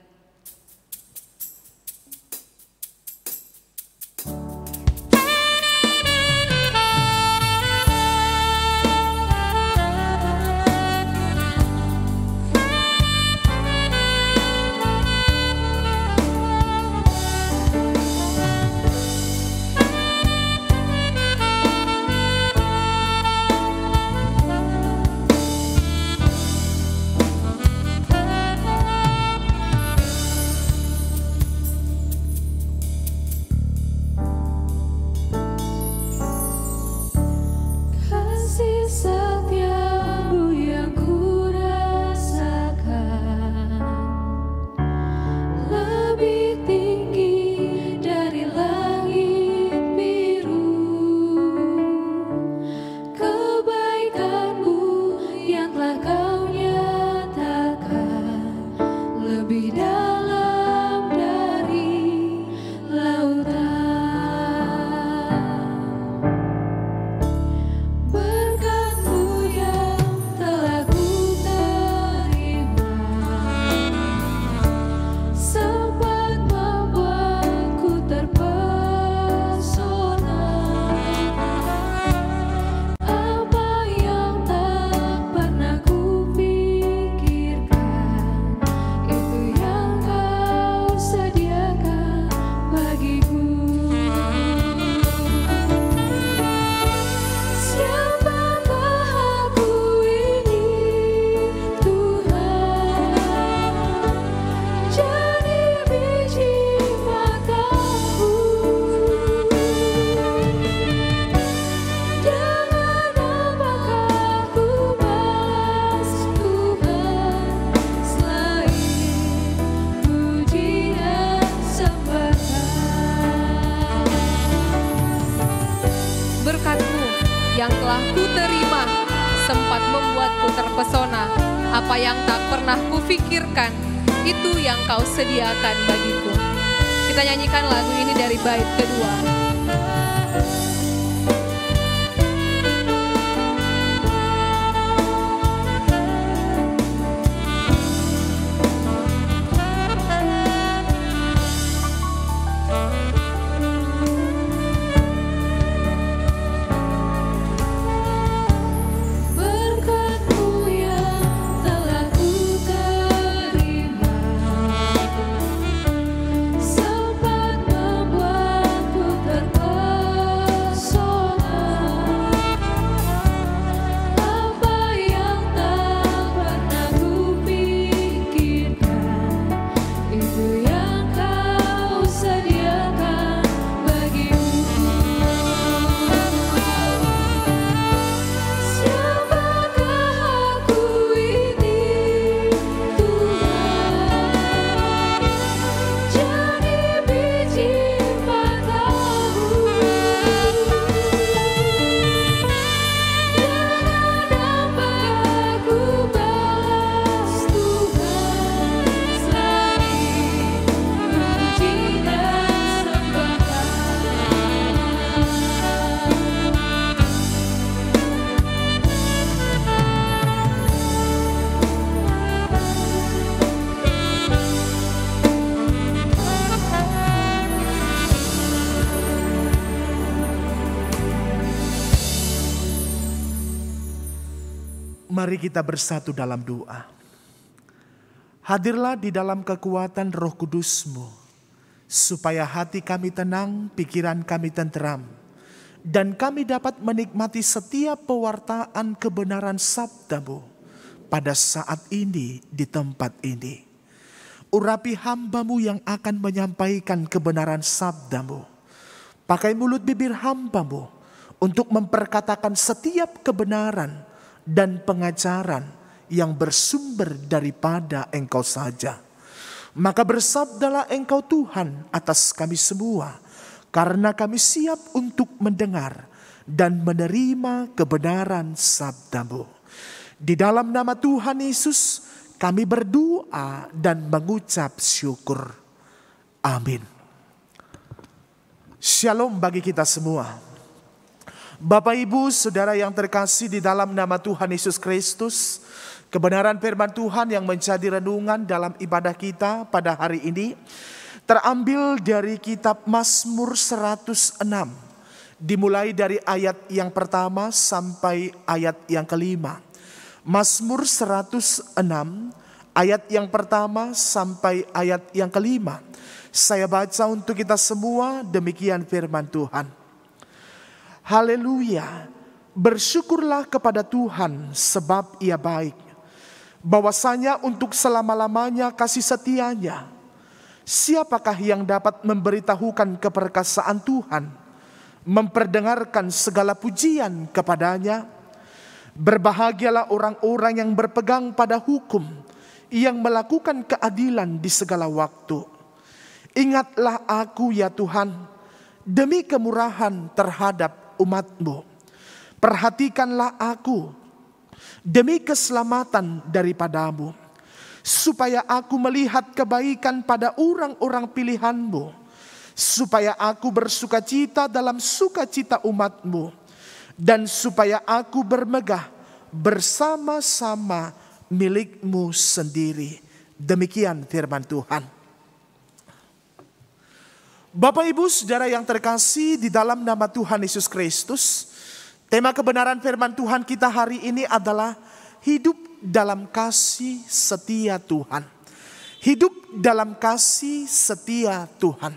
S1: Yang telah kuterima sempat membuatku terpesona. Apa yang tak pernah kufikirkan, itu yang kau sediakan bagiku. Kita nyanyikan lagu ini dari bait kedua.
S4: Sempat membuatku terpesona.
S3: Mari kita bersatu dalam doa. Hadirlah di dalam kekuatan Roh Kudus-Mu, supaya hati kami tenang, pikiran kami tenteram, dan kami dapat menikmati setiap pewartaan kebenaran sabda-Mu pada saat ini di tempat ini. Urapi hamba-Mu yang akan menyampaikan kebenaran sabda-Mu. Pakai mulut bibir hamba-Mu untuk memperkatakan setiap kebenaran dan pengajaran yang bersumber daripada Engkau saja. Maka bersabdalah Engkau Tuhan atas kami semua, karena kami siap untuk mendengar dan menerima kebenaran sabda-Mu. Di dalam nama Tuhan Yesus kami berdoa dan mengucap syukur. Amin. Shalom bagi kita semua. Bapak, Ibu, Saudara yang terkasih di dalam nama Tuhan Yesus Kristus, kebenaran firman Tuhan yang menjadi renungan dalam ibadah kita pada hari ini terambil dari kitab Mazmur 106, dimulai dari ayat yang pertama sampai ayat yang kelima. Mazmur 106, ayat yang pertama sampai ayat yang kelima. Saya baca untuk kita semua, demikian firman Tuhan. Haleluya, bersyukurlah kepada Tuhan sebab Ia baik. Bahwasanya untuk selama-lamanya kasih setianya. Siapakah yang dapat memberitahukan keperkasaan Tuhan, memperdengarkan segala pujian kepadanya? Berbahagialah orang-orang yang berpegang pada hukum, yang melakukan keadilan di segala waktu. Ingatlah aku ya Tuhan, demi kemurahan terhadap umat-Mu. Perhatikanlah aku demi keselamatan daripada-Mu, supaya aku melihat kebaikan pada orang-orang pilihan-Mu, supaya aku bersukacita dalam sukacita umat-Mu, dan supaya aku bermegah bersama-sama milik-Mu sendiri. Demikian firman Tuhan. Bapak, Ibu, Saudara yang terkasih di dalam nama Tuhan Yesus Kristus, tema kebenaran firman Tuhan kita hari ini adalah hidup dalam kasih setia Tuhan. Hidup dalam kasih setia Tuhan.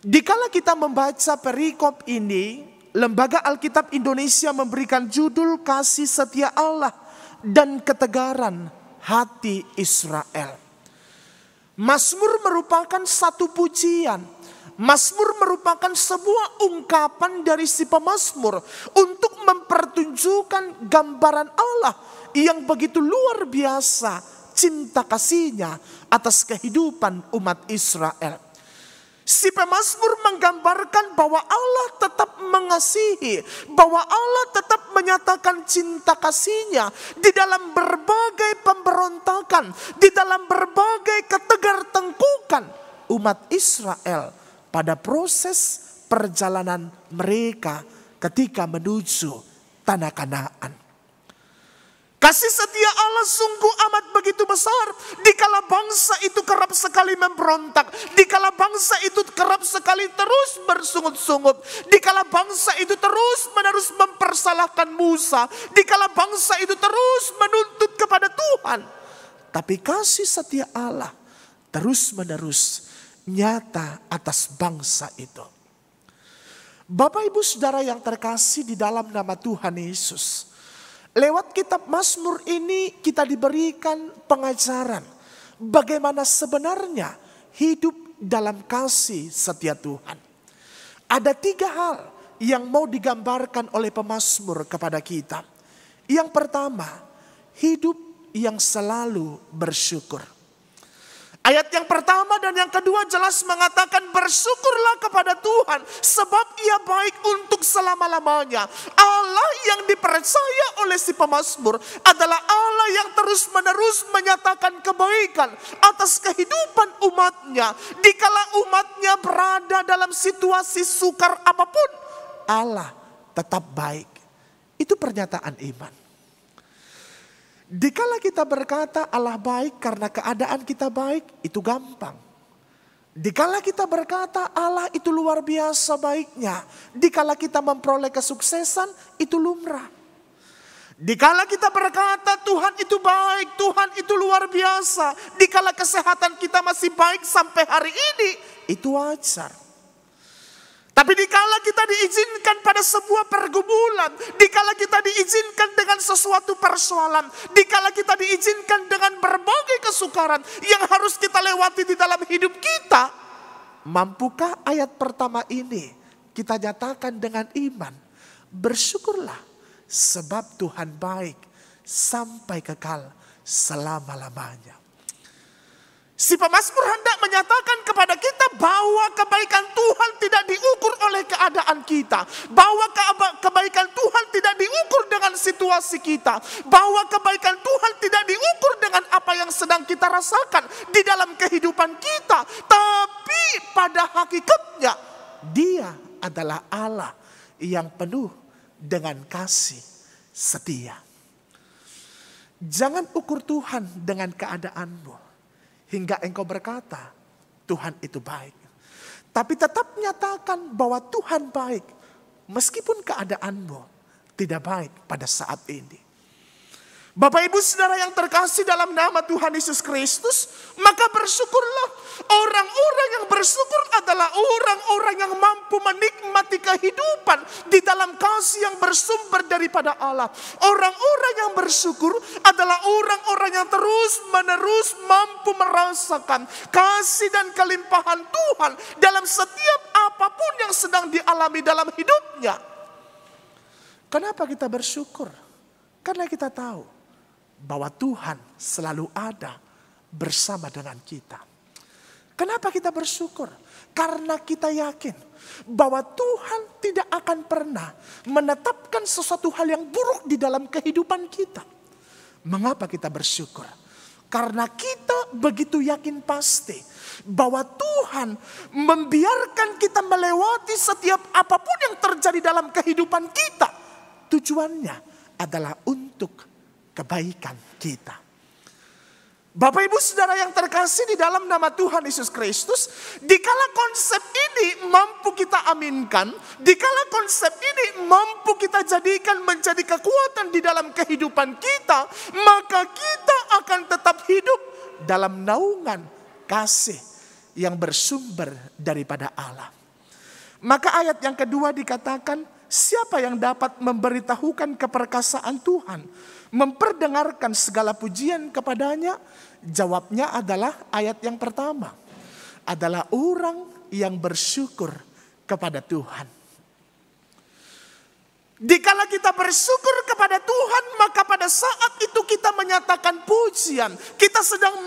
S3: Dikala kita membaca perikop ini, Lembaga Alkitab Indonesia memberikan judul Kasih Setia Allah dan Ketegaran Hati Israel. Mazmur merupakan satu pujian. Mazmur merupakan sebuah ungkapan dari si pemazmur untuk mempertunjukkan gambaran Allah yang begitu luar biasa cinta kasihnya atas kehidupan umat Israel. Si pemazmur menggambarkan bahwa Allah tetap mengasihi, bahwa Allah tetap menyatakan cinta kasihnya di dalam berbagai pemberontakan, di dalam berbagai ketegar-tengkukan umat Israel pada proses perjalanan mereka ketika menuju tanah Kanaan. Kasih setia Allah sungguh amat begitu besar. Dikala bangsa itu kerap sekali memberontak, dikala bangsa itu kerap sekali terus bersungut-sungut, dikala bangsa itu terus menerus mempersalahkan Musa, dikala bangsa itu terus menuntut kepada Tuhan. Tapi kasih setia Allah terus menerus nyata atas bangsa itu. Bapak, Ibu, Saudara yang terkasih di dalam nama Tuhan Yesus, lewat kitab Mazmur ini kita diberikan pengajaran bagaimana sebenarnya hidup dalam kasih setia Tuhan. Ada 3 hal yang mau digambarkan oleh pemazmur kepada kita. Yang pertama, hidup yang selalu bersyukur. Ayat yang pertama dan yang kedua jelas mengatakan bersyukurlah kepada Tuhan sebab Ia baik untuk selama-lamanya. Allah yang dipercaya oleh si pemazmur adalah Allah yang terus-menerus menyatakan kebaikan atas kehidupan umatnya. Dikala umatnya berada dalam situasi sukar apapun, Allah tetap baik. Itu pernyataan iman. Dikala kita berkata Allah baik karena keadaan kita baik, itu gampang. Dikala kita berkata Allah itu luar biasa baiknya, dikala kita memperoleh kesuksesan, itu lumrah. Dikala kita berkata Tuhan itu baik, Tuhan itu luar biasa, dikala kesehatan kita masih baik sampai hari ini, itu wajar. Tapi dikala kita diizinkan pada sebuah pergumulan, dikala kita diizinkan dengan sesuatu persoalan, dikala kita diizinkan dengan berbagai kesukaran yang harus kita lewati di dalam hidup kita, mampukah ayat pertama ini kita nyatakan dengan iman? Bersyukurlah sebab Tuhan baik sampai kekal selama-lamanya. Si pemazmur hendak menyatakan kepada kita bahwa kebaikan Tuhan tidak diukur oleh keadaan kita. Bahwa kebaikan Tuhan tidak diukur dengan situasi kita. Bahwa kebaikan Tuhan tidak diukur dengan apa yang sedang kita rasakan di dalam kehidupan kita. Tapi pada hakikatnya Dia adalah Allah yang penuh dengan kasih setia. Jangan ukur Tuhan dengan keadaanmu hingga engkau berkata Tuhan itu baik. Tapi tetap nyatakan bahwa Tuhan baik meskipun keadaanmu tidak baik pada saat ini. Bapak Ibu Saudara yang terkasih dalam nama Tuhan Yesus Kristus, maka bersyukurlah. Orang-orang yang bersyukur adalah orang-orang yang mampu menikmati kehidupan di dalam kasih yang bersumber daripada Allah. Orang-orang yang bersyukur adalah orang-orang yang terus-menerus mampu merasakan kasih dan kelimpahan Tuhan dalam setiap apapun yang sedang dialami dalam hidupnya. Kenapa kita bersyukur? Karena kita tahu bahwa Tuhan selalu ada bersama dengan kita. Kenapa kita bersyukur? Karena kita yakin bahwa Tuhan tidak akan pernah menetapkan sesuatu hal yang buruk di dalam kehidupan kita. Mengapa kita bersyukur? Karena kita begitu yakin pasti bahwa Tuhan membiarkan kita melewati setiap apapun yang terjadi dalam kehidupan kita. Tujuannya adalah untuk kebaikan kita. Bapak Ibu Saudara yang terkasih di dalam nama Tuhan Yesus Kristus, dikala konsep ini mampu kita aminkan, dikala konsep ini mampu kita jadikan menjadi kekuatan di dalam kehidupan kita, maka kita akan tetap hidup dalam naungan kasih yang bersumber daripada Allah. Maka ayat yang kedua dikatakan, siapa yang dapat memberitahukan keperkasaan Tuhan, memperdengarkan segala pujian kepadanya? Jawabnya adalah ayat yang pertama, adalah orang yang bersyukur kepada Tuhan. Dikala kita bersyukur kepada Tuhan, maka pada saat itu kita menyatakan pujian. Kita sedang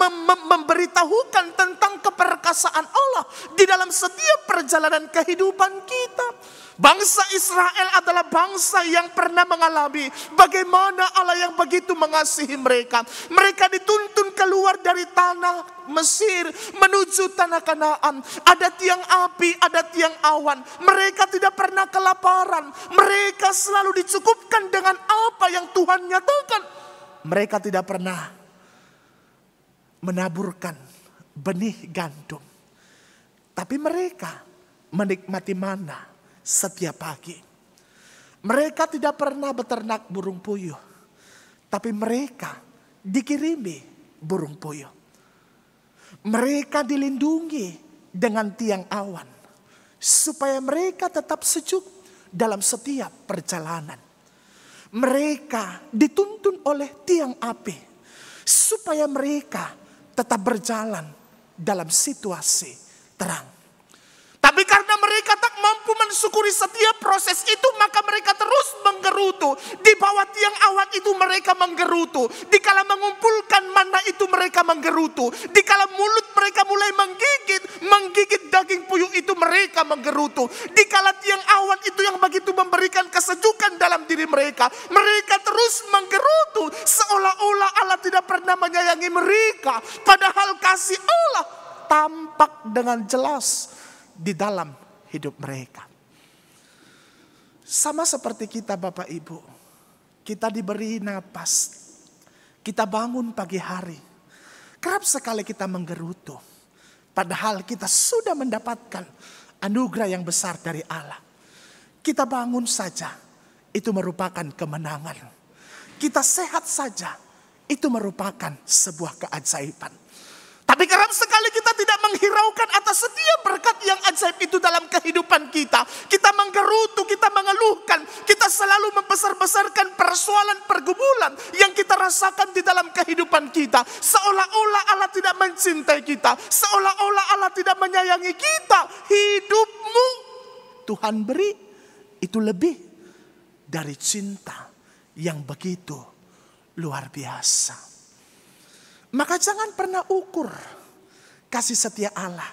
S3: memberitahukan tentang keperkasaan Allah di dalam setiap perjalanan kehidupan kita. Bangsa Israel adalah bangsa yang pernah mengalami bagaimana Allah yang begitu mengasihi mereka. Mereka dituntun keluar dari tanah Mesir menuju tanah Kanaan. Ada tiang api, ada tiang awan. Mereka tidak pernah kelaparan. Mereka selalu dicukupkan dengan apa yang Tuhan nyatakan. Mereka tidak pernah menaburkan benih gandum. Tapi mereka menikmati mana setiap pagi. Mereka tidak pernah beternak burung puyuh. Tapi mereka dikirimi burung puyuh. Mereka dilindungi dengan tiang awan. Supaya mereka tetap sejuk dalam setiap perjalanan. Mereka dituntun oleh tiang api. Supaya mereka tetap berjalan dalam situasi terang. Tapi karena mereka tak mampu mensyukuri setiap proses itu, maka mereka terus menggerutu. Di bawah tiang awan itu mereka menggerutu. Dikala mengumpulkan mana itu mereka menggerutu. Dikala mulut mereka mulai menggigit daging puyuh itu mereka menggerutu. Dikala tiang awan itu yang begitu memberikan kesejukan dalam diri mereka, mereka terus menggerutu. Seolah-olah Allah tidak pernah menyayangi mereka. Padahal kasih Allah tampak dengan jelas di dalam hidup mereka. Sama seperti kita Bapak Ibu, kita diberi napas, kita bangun pagi hari, kerap sekali kita menggerutu, padahal kita sudah mendapatkan anugerah yang besar dari Allah. Kita bangun saja, itu merupakan kemenangan. kita sehat saja, itu merupakan sebuah keajaiban. Tapi kerap sekali kita tidak menghiraukan atas setiap berkat yang ajaib itu dalam kehidupan kita. Kita menggerutu, kita mengeluhkan, kita selalu membesar-besarkan persoalan pergumulan yang kita rasakan di dalam kehidupan kita. Seolah-olah Allah tidak mencintai kita, seolah-olah Allah tidak menyayangi kita. Hidupmu Tuhan beri itu lebih dari cinta yang begitu luar biasa. Maka jangan pernah ukur kasih setia Allah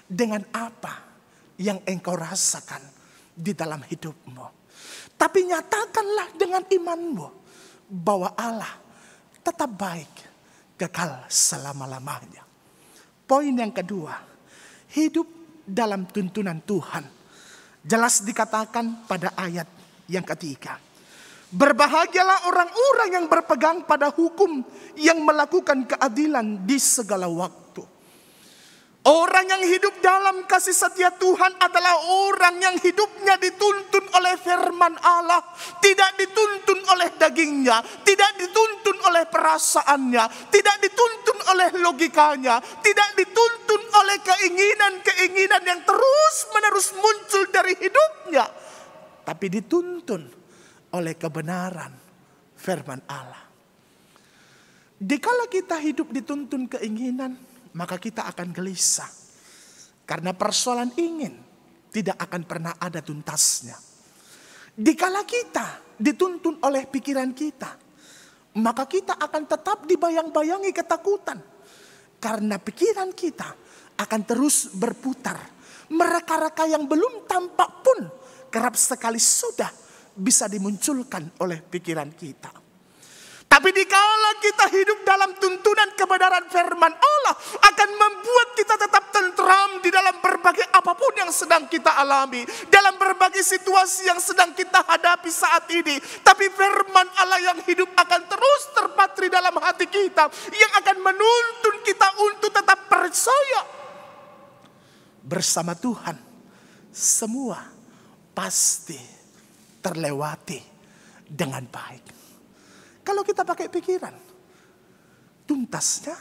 S3: dengan apa yang engkau rasakan di dalam hidupmu. Tapi nyatakanlah dengan imanmu bahwa Allah tetap baik, kekal selama-lamanya. Poin yang kedua, hidup dalam tuntunan Tuhan. Jelas dikatakan pada ayat yang ketiga. Berbahagialah orang-orang yang berpegang pada hukum, yang melakukan keadilan di segala waktu. Orang yang hidup dalam kasih setia Tuhan adalah orang yang hidupnya dituntun oleh firman Allah. Tidak dituntun oleh dagingnya, tidak dituntun oleh perasaannya, tidak dituntun oleh logikanya, tidak dituntun oleh keinginan-keinginan yang terus-menerus muncul dari hidupnya. Tapi dituntun oleh kebenaran firman Allah. Dikala kita hidup dituntun keinginan, maka kita akan gelisah. Karena persoalan ingin tidak akan pernah ada tuntasnya. Dikala kita dituntun oleh pikiran kita, maka kita akan tetap dibayang-bayangi ketakutan. Karena pikiran kita akan terus berputar. Mereka-reka yang belum tampak pun kerap sekali sudah bisa dimunculkan oleh pikiran kita. Tapi dikala kita hidup dalam tuntunan kebenaran firman Allah, akan membuat kita tetap tentram di dalam berbagai apapun yang sedang kita alami, dalam berbagai situasi yang sedang kita hadapi saat ini. Tapi firman Allah yang hidup akan terus terpatri dalam hati kita, yang akan menuntun kita untuk tetap percaya bersama Tuhan. Semua pasti terlewati dengan baik. Kalau kita pakai pikiran, tuntasnya,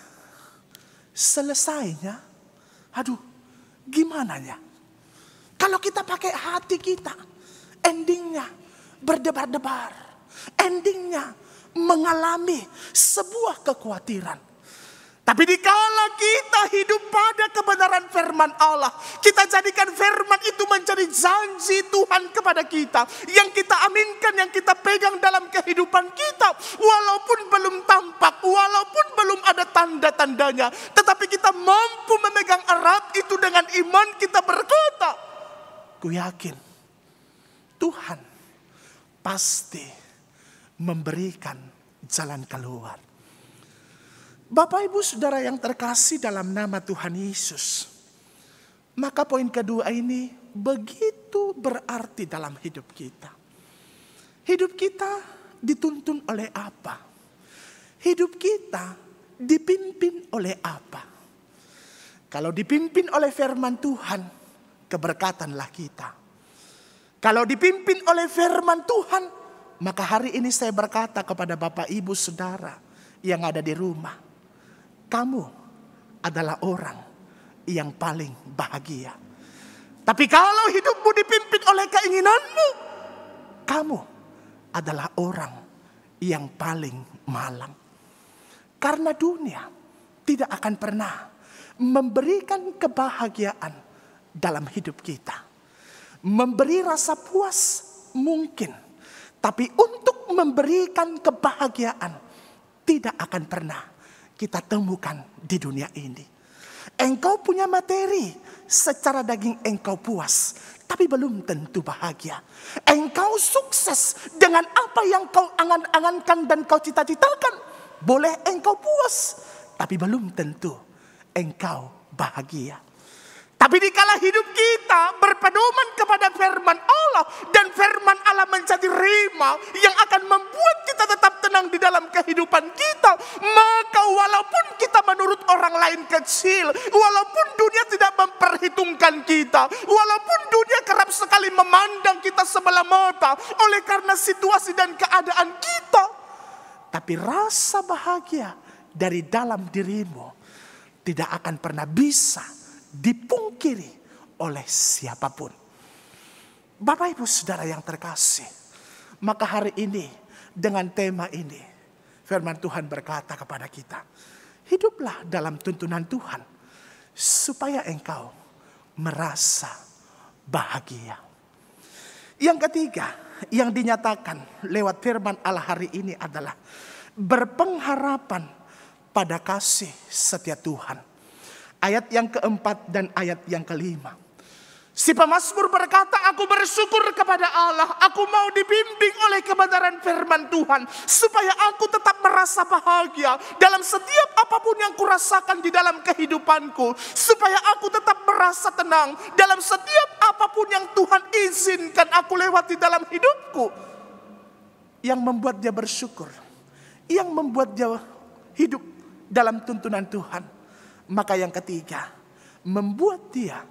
S3: selesainya, aduh, gimana ya? Kalau kita pakai hati kita, endingnya berdebar-debar, endingnya mengalami sebuah kekhawatiran. Tapi dikala kita hidup pada kebenaran firman Allah, kita jadikan firman itu menjadi janji Tuhan kepada kita, yang kita aminkan, yang kita pegang dalam kehidupan kita. Walaupun belum tampak, walaupun belum ada tanda-tandanya, tetapi kita mampu memegang erat itu dengan iman. Kita berkata, ku yakin Tuhan pasti memberikan jalan keluar. Bapak Ibu Saudara yang terkasih dalam nama Tuhan Yesus, maka poin kedua ini begitu berarti dalam hidup kita. Hidup kita dituntun oleh apa? Hidup kita dipimpin oleh apa? Kalau dipimpin oleh firman Tuhan, keberkatanlah kita. Kalau dipimpin oleh firman Tuhan, maka hari ini saya berkata kepada Bapak Ibu Saudara yang ada di rumah, kamu adalah orang yang paling bahagia. Tapi kalau hidupmu dipimpin oleh keinginanmu, kamu adalah orang yang paling malang. Karena dunia tidak akan pernah memberikan kebahagiaan dalam hidup kita. Memberi rasa puas mungkin, tapi untuk memberikan kebahagiaan tidak akan pernah kita temukan di dunia ini. Engkau punya materi, secara daging engkau puas, tapi belum tentu bahagia. Engkau sukses dengan apa yang kau angan-angankan dan kau cita-citakan, boleh engkau puas, tapi belum tentu engkau bahagia. Tapi dikala hidup kita berpedoman kepada firman Allah, dan firman Allah menjadi rema yang akan membuat kita tetap tenang di dalam kehidupan kita, maka walaupun kita menurut orang lain kecil, walaupun dunia tidak memperhitungkan kita, walaupun dunia kerap sekali memandang kita sebelah mata oleh karena situasi dan keadaan kita, Tapi rasa bahagia dari dalam dirimu tidak akan pernah bisa dipungkiri oleh siapapun. Bapak Ibu Saudara yang terkasih, maka hari ini dengan tema ini firman Tuhan berkata kepada kita, hiduplah dalam tuntunan Tuhan supaya engkau merasa bahagia. Yang ketiga yang dinyatakan lewat firman Allah hari ini adalah berpengharapan pada kasih setia Tuhan. Ayat yang keempat dan ayat yang kelima. Si pemazmur berkata, aku bersyukur kepada Allah, aku mau dibimbing oleh kebenaran firman Tuhan, supaya aku tetap merasa bahagia dalam setiap apapun yang kurasakan di dalam kehidupanku, supaya aku tetap merasa tenang dalam setiap apapun yang Tuhan izinkan aku lewati dalam hidupku. Yang membuat dia bersyukur, yang membuat dia hidup dalam tuntunan Tuhan. Maka yang ketiga, membuat dia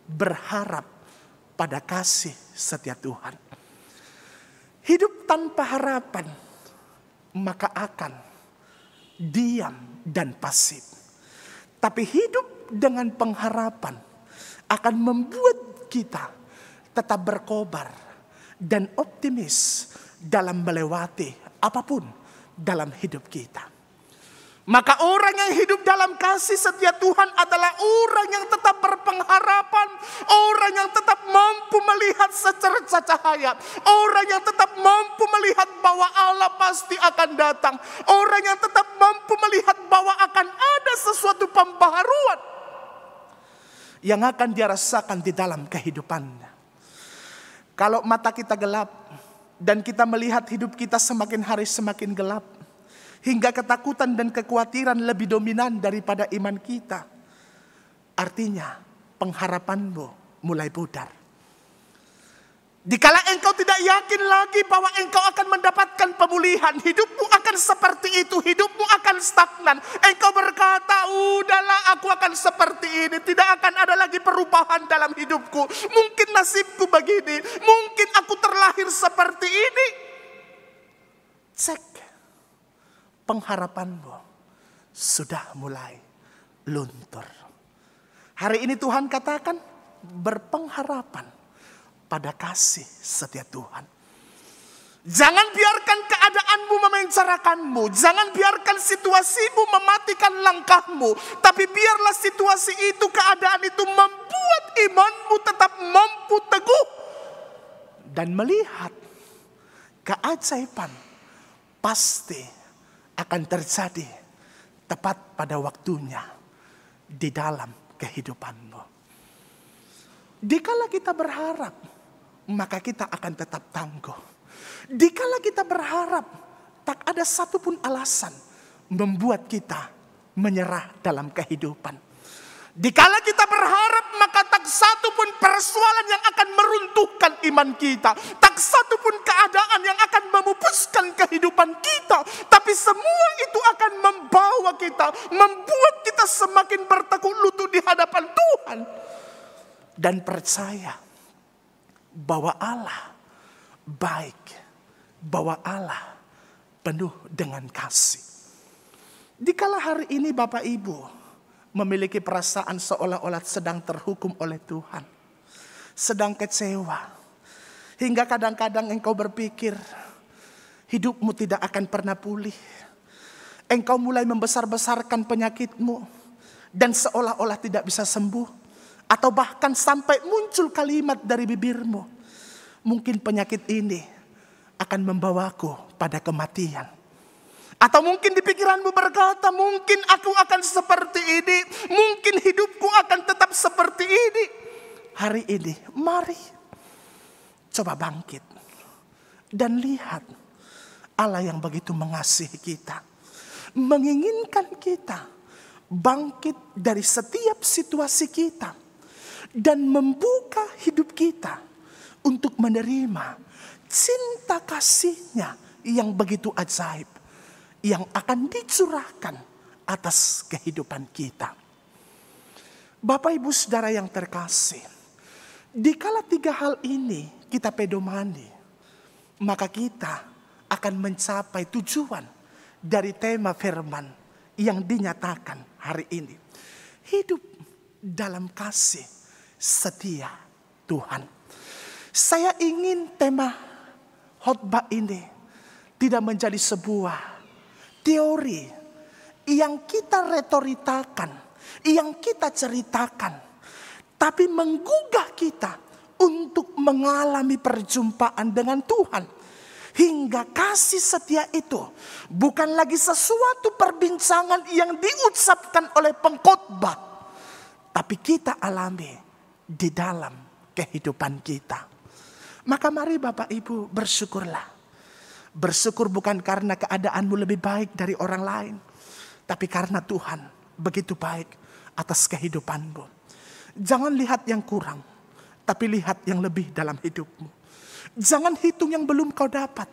S3: berharap pada kasih setia Tuhan. Hidup tanpa harapan maka akan diam dan pasif. Tapi hidup dengan pengharapan akan membuat kita tetap berkobar dan optimis dalam melewati apapun dalam hidup kita. Maka orang yang hidup dalam kasih setia Tuhan adalah orang yang tetap berpengharapan. Orang yang tetap mampu melihat secerca cahaya. Orang yang tetap mampu melihat bahwa Allah pasti akan datang. Orang yang tetap mampu melihat bahwa akan ada sesuatu pembaharuan yang akan dia rasakan di dalam kehidupannya. Kalau mata kita gelap dan kita melihat hidup kita semakin hari semakin gelap, hingga ketakutan dan kekhawatiran lebih dominan daripada iman kita, artinya pengharapanmu mulai pudar. Dikala engkau tidak yakin lagi bahwa engkau akan mendapatkan pemulihan, hidupmu akan seperti itu, hidupmu akan stagnan. Engkau berkata, udahlah aku akan seperti ini, tidak akan ada lagi perubahan dalam hidupku. Mungkin nasibku begini, mungkin aku terlahir seperti ini. Cek, pengharapanmu sudah mulai luntur. Hari ini Tuhan katakan berpengharapan pada kasih setia Tuhan. Jangan biarkan keadaanmu memenjarakanmu. Jangan biarkan situasimu mematikan langkahmu. Tapi biarlah situasi itu, keadaan itu membuat imanmu tetap mampu teguh. Dan melihat keajaiban pasti akan terjadi tepat pada waktunya di dalam kehidupanmu. Dikala kita berharap, maka kita akan tetap tangguh. Dikala kita berharap, tak ada satupun alasan membuat kita menyerah dalam kehidupan. Dikala kita berharap, maka tak satupun persoalan yang akan meruntuhkan iman kita. Tak satupun keadaan yang akan memupuskan kehidupan kita. Tapi semua itu akan membawa kita, membuat kita semakin bertekuk lutut di hadapan Tuhan. Dan percaya bahwa Allah baik, bahwa Allah penuh dengan kasih. Dikala hari ini Bapak Ibu memiliki perasaan seolah-olah sedang terhukum oleh Tuhan, sedang kecewa, hingga kadang-kadang engkau berpikir hidupmu tidak akan pernah pulih. Engkau mulai membesar-besarkan penyakitmu dan seolah-olah tidak bisa sembuh. Atau bahkan sampai muncul kalimat dari bibirmu, mungkin penyakit ini akan membawaku pada kematian. Atau mungkin di pikiranmu berkata, mungkin aku akan seperti ini, mungkin hidupku akan tetap seperti ini. Hari ini, mari coba bangkit dan lihat Allah yang begitu mengasihi kita, menginginkan kita bangkit dari setiap situasi kita dan membuka hidup kita untuk menerima cinta kasih-Nya yang begitu ajaib, yang akan dicurahkan atas kehidupan kita. Bapak Ibu Saudara yang terkasih, dikala tiga hal ini kita pedomani, maka kita akan mencapai tujuan dari tema firman yang dinyatakan hari ini. Hidup dalam kasih setia Tuhan. Saya ingin tema khotbah ini tidak menjadi sebuah teori yang kita retoritakan, yang kita ceritakan, tapi menggugah kita untuk mengalami perjumpaan dengan Tuhan. Hingga kasih setia itu bukan lagi sesuatu perbincangan yang diucapkan oleh pengkhotbah, tapi kita alami di dalam kehidupan kita. Maka mari Bapak Ibu bersyukurlah. Bersyukur bukan karena keadaanmu lebih baik dari orang lain, tapi karena Tuhan begitu baik atas kehidupanmu. Jangan lihat yang kurang, tapi lihat yang lebih dalam hidupmu. Jangan hitung yang belum kau dapat,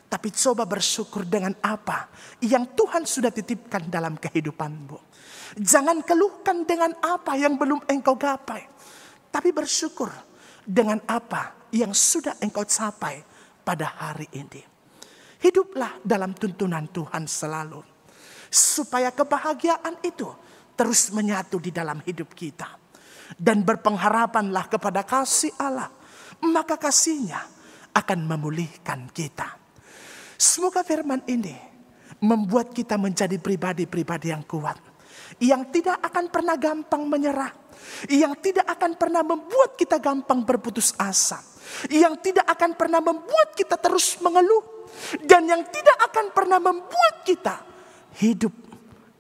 S3: tapi coba bersyukur dengan apa yang Tuhan sudah titipkan dalam kehidupanmu. Jangan keluhkan dengan apa yang belum engkau gapai, tapi bersyukur dengan apa yang sudah engkau capai pada hari ini. Hiduplah dalam tuntunan Tuhan selalu, supaya kebahagiaan itu terus menyatu di dalam hidup kita. Dan berpengharapanlah kepada kasih Allah, maka kasih-Nya akan memulihkan kita. Semoga firman ini membuat kita menjadi pribadi-pribadi yang kuat, yang tidak akan pernah gampang menyerah, yang tidak akan pernah membuat kita gampang berputus asa, yang tidak akan pernah membuat kita terus mengeluh, dan yang tidak akan pernah membuat kita hidup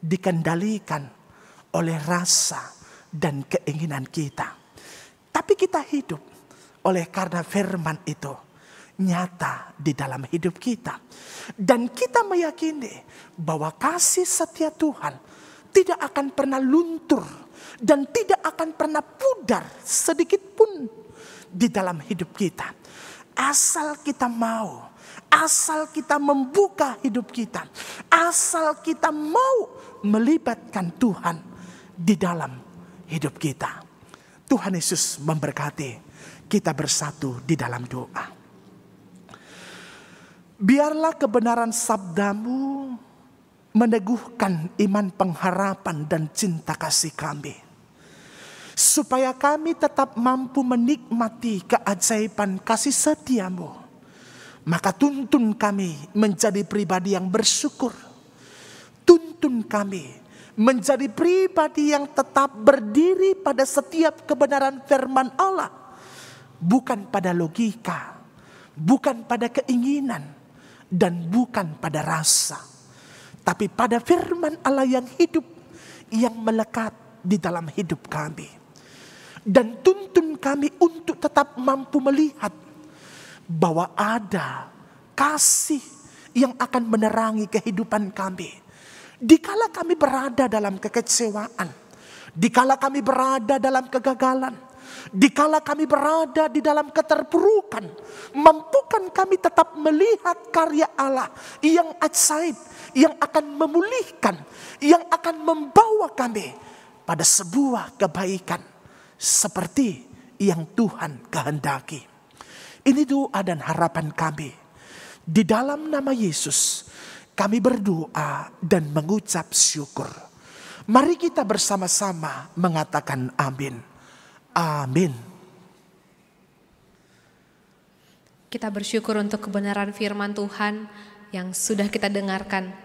S3: dikendalikan oleh rasa dan keinginan kita. Tapi kita hidup oleh karena firman itu nyata di dalam hidup kita. Dan kita meyakini bahwa kasih setia Tuhan tidak akan pernah luntur dan tidak akan pernah pudar sedikit pun di dalam hidup kita. Asal kita mau, asal kita membuka hidup kita, asal kita mau melibatkan Tuhan di dalam hidup kita. Tuhan Yesus memberkati. Kita bersatu di dalam doa. Biarlah kebenaran sabdamu meneguhkan iman pengharapan dan cinta kasih kami, supaya kami tetap mampu menikmati keajaiban kasih setiamu. Maka tuntun kami menjadi pribadi yang bersyukur. Tuntun kami menjadi pribadi yang tetap berdiri pada setiap kebenaran firman Allah. Bukan pada logika, bukan pada keinginan, dan bukan pada rasa. Tapi pada firman Allah yang hidup, yang melekat di dalam hidup kami. Dan tuntun kami untuk tetap mampu melihat bahwa ada kasih yang akan menerangi kehidupan kami. Dikala kami berada dalam kekecewaan, dikala kami berada dalam kegagalan, dikala kami berada di dalam keterpurukan, mampukan kami tetap melihat karya Allah yang ajaib, yang akan memulihkan, yang akan membawa kami pada sebuah kebaikan seperti yang Tuhan kehendaki. Ini doa dan harapan kami. Di dalam nama Yesus kami berdoa dan mengucap syukur. Mari kita bersama-sama mengatakan amin. Amin.
S1: Kita bersyukur untuk kebenaran firman Tuhan yang sudah kita dengarkan.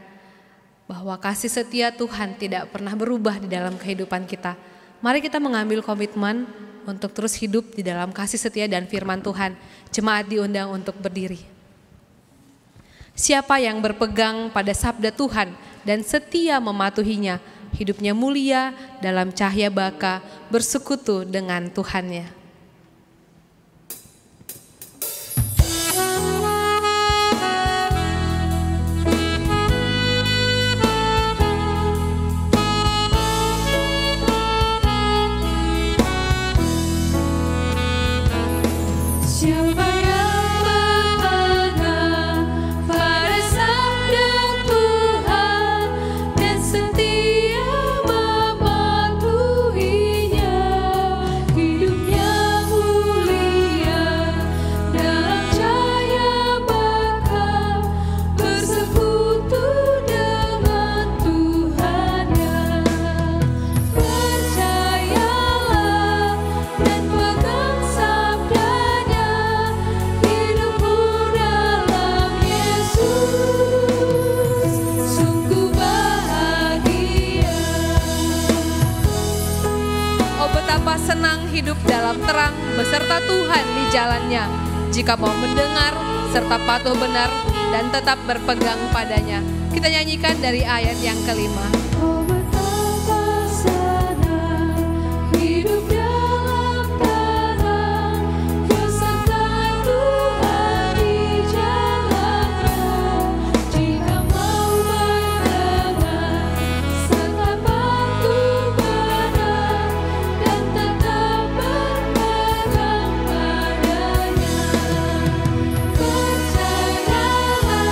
S1: Bahwa kasih setia Tuhan tidak pernah berubah di dalam kehidupan kita. Mari kita mengambil komitmen untuk terus hidup di dalam kasih setia dan firman Tuhan. Jemaat diundang untuk berdiri. Siapa yang berpegang pada sabda Tuhan dan setia mematuhinya, hidupnya mulia dalam cahaya baka, bersekutu dengan Tuhannya.
S4: Bersekutu dengan
S1: beserta Tuhan di jalannya, jika mau mendengar serta patuh benar dan tetap berpegang padanya. Kita nyanyikan dari ayat yang kelima.
S4: Oh, betapa senang hidup dalam terang, beserta Tuhan di jalannya, jika mau mendengar serta patuh benar dan tetap berpegang padanya. Percayalah,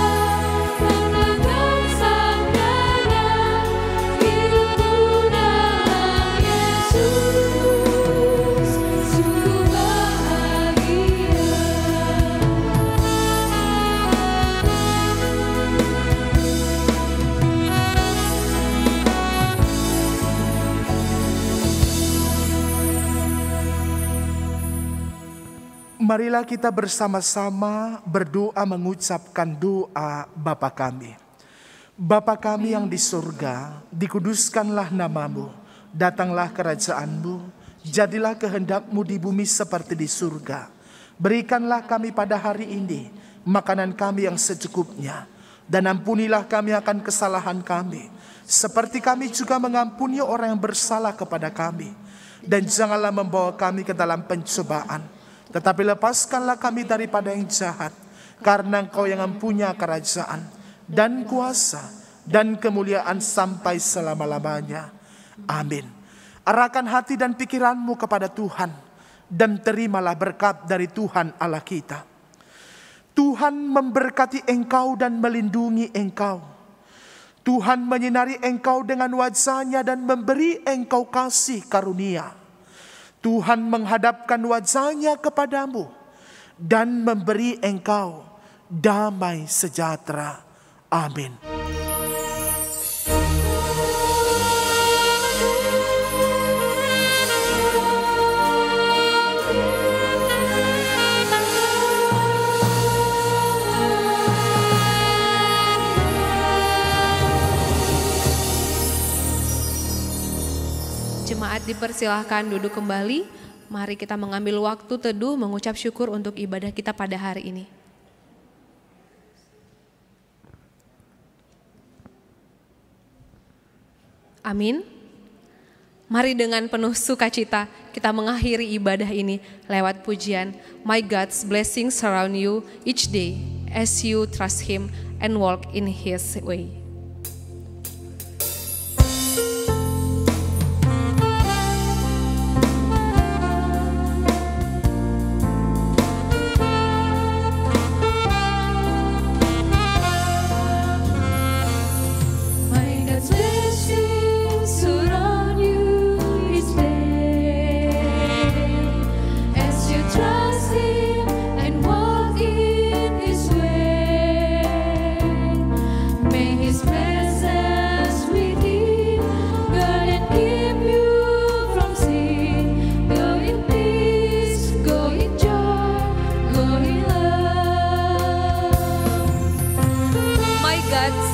S4: mendengar sabdanya, hidup dalam Yesus, sungguh bahagia.
S3: Marilah kita bersama-sama berdoa mengucapkan doa Bapa kami. Bapa kami yang di surga, dikuduskanlah namamu, datanglah kerajaanmu, jadilah kehendakmu di bumi seperti di surga. Berikanlah kami pada hari ini makanan kami yang secukupnya, dan ampunilah kami akan kesalahan kami, seperti kami juga mengampuni orang yang bersalah kepada kami. Dan janganlah membawa kami ke dalam pencobaan, tetapi lepaskanlah kami daripada yang jahat, karena Engkau yang mempunyai kerajaan dan kuasa dan kemuliaan sampai selama-lamanya. Amin. Arahkan hati dan pikiranmu kepada Tuhan, dan terimalah berkat dari Tuhan Allah kita. Tuhan memberkati engkau dan melindungi engkau. Tuhan menyinari engkau dengan wajah-Nya dan memberi engkau kasih karunia. Tuhan menghadapkan wajah-Nya kepadamu dan memberi engkau damai sejahtera. Amin.
S1: Jemaat dipersilahkan duduk kembali. Mari kita mengambil waktu teduh mengucap syukur untuk ibadah kita pada hari ini. Amin. Mari dengan penuh sukacita kita mengakhiri ibadah ini lewat pujian My God's blessings surround you each day as you trust Him and walk in His way.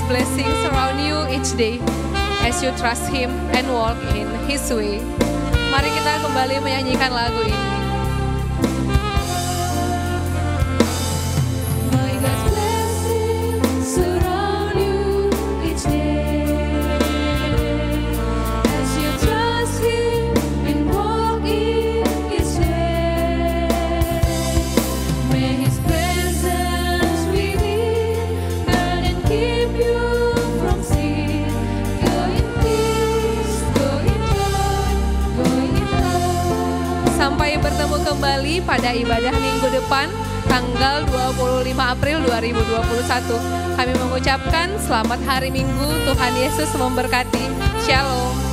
S1: Blessings surround you each day as you trust Him and walk in His way. Mari kita kembali menyanyikan lagu ini.
S4: My God's blessings surround you each day as you trust Him and walk in His way. May His presence within guard and keep you from sin. Go in peace, go in joy, go in love.
S1: Sampai bertemu kembali pada ibadah minggu depan tanggal 25 April 2021. Kami mengucapkan selamat hari Minggu, Tuhan Yesus memberkati. Shalom.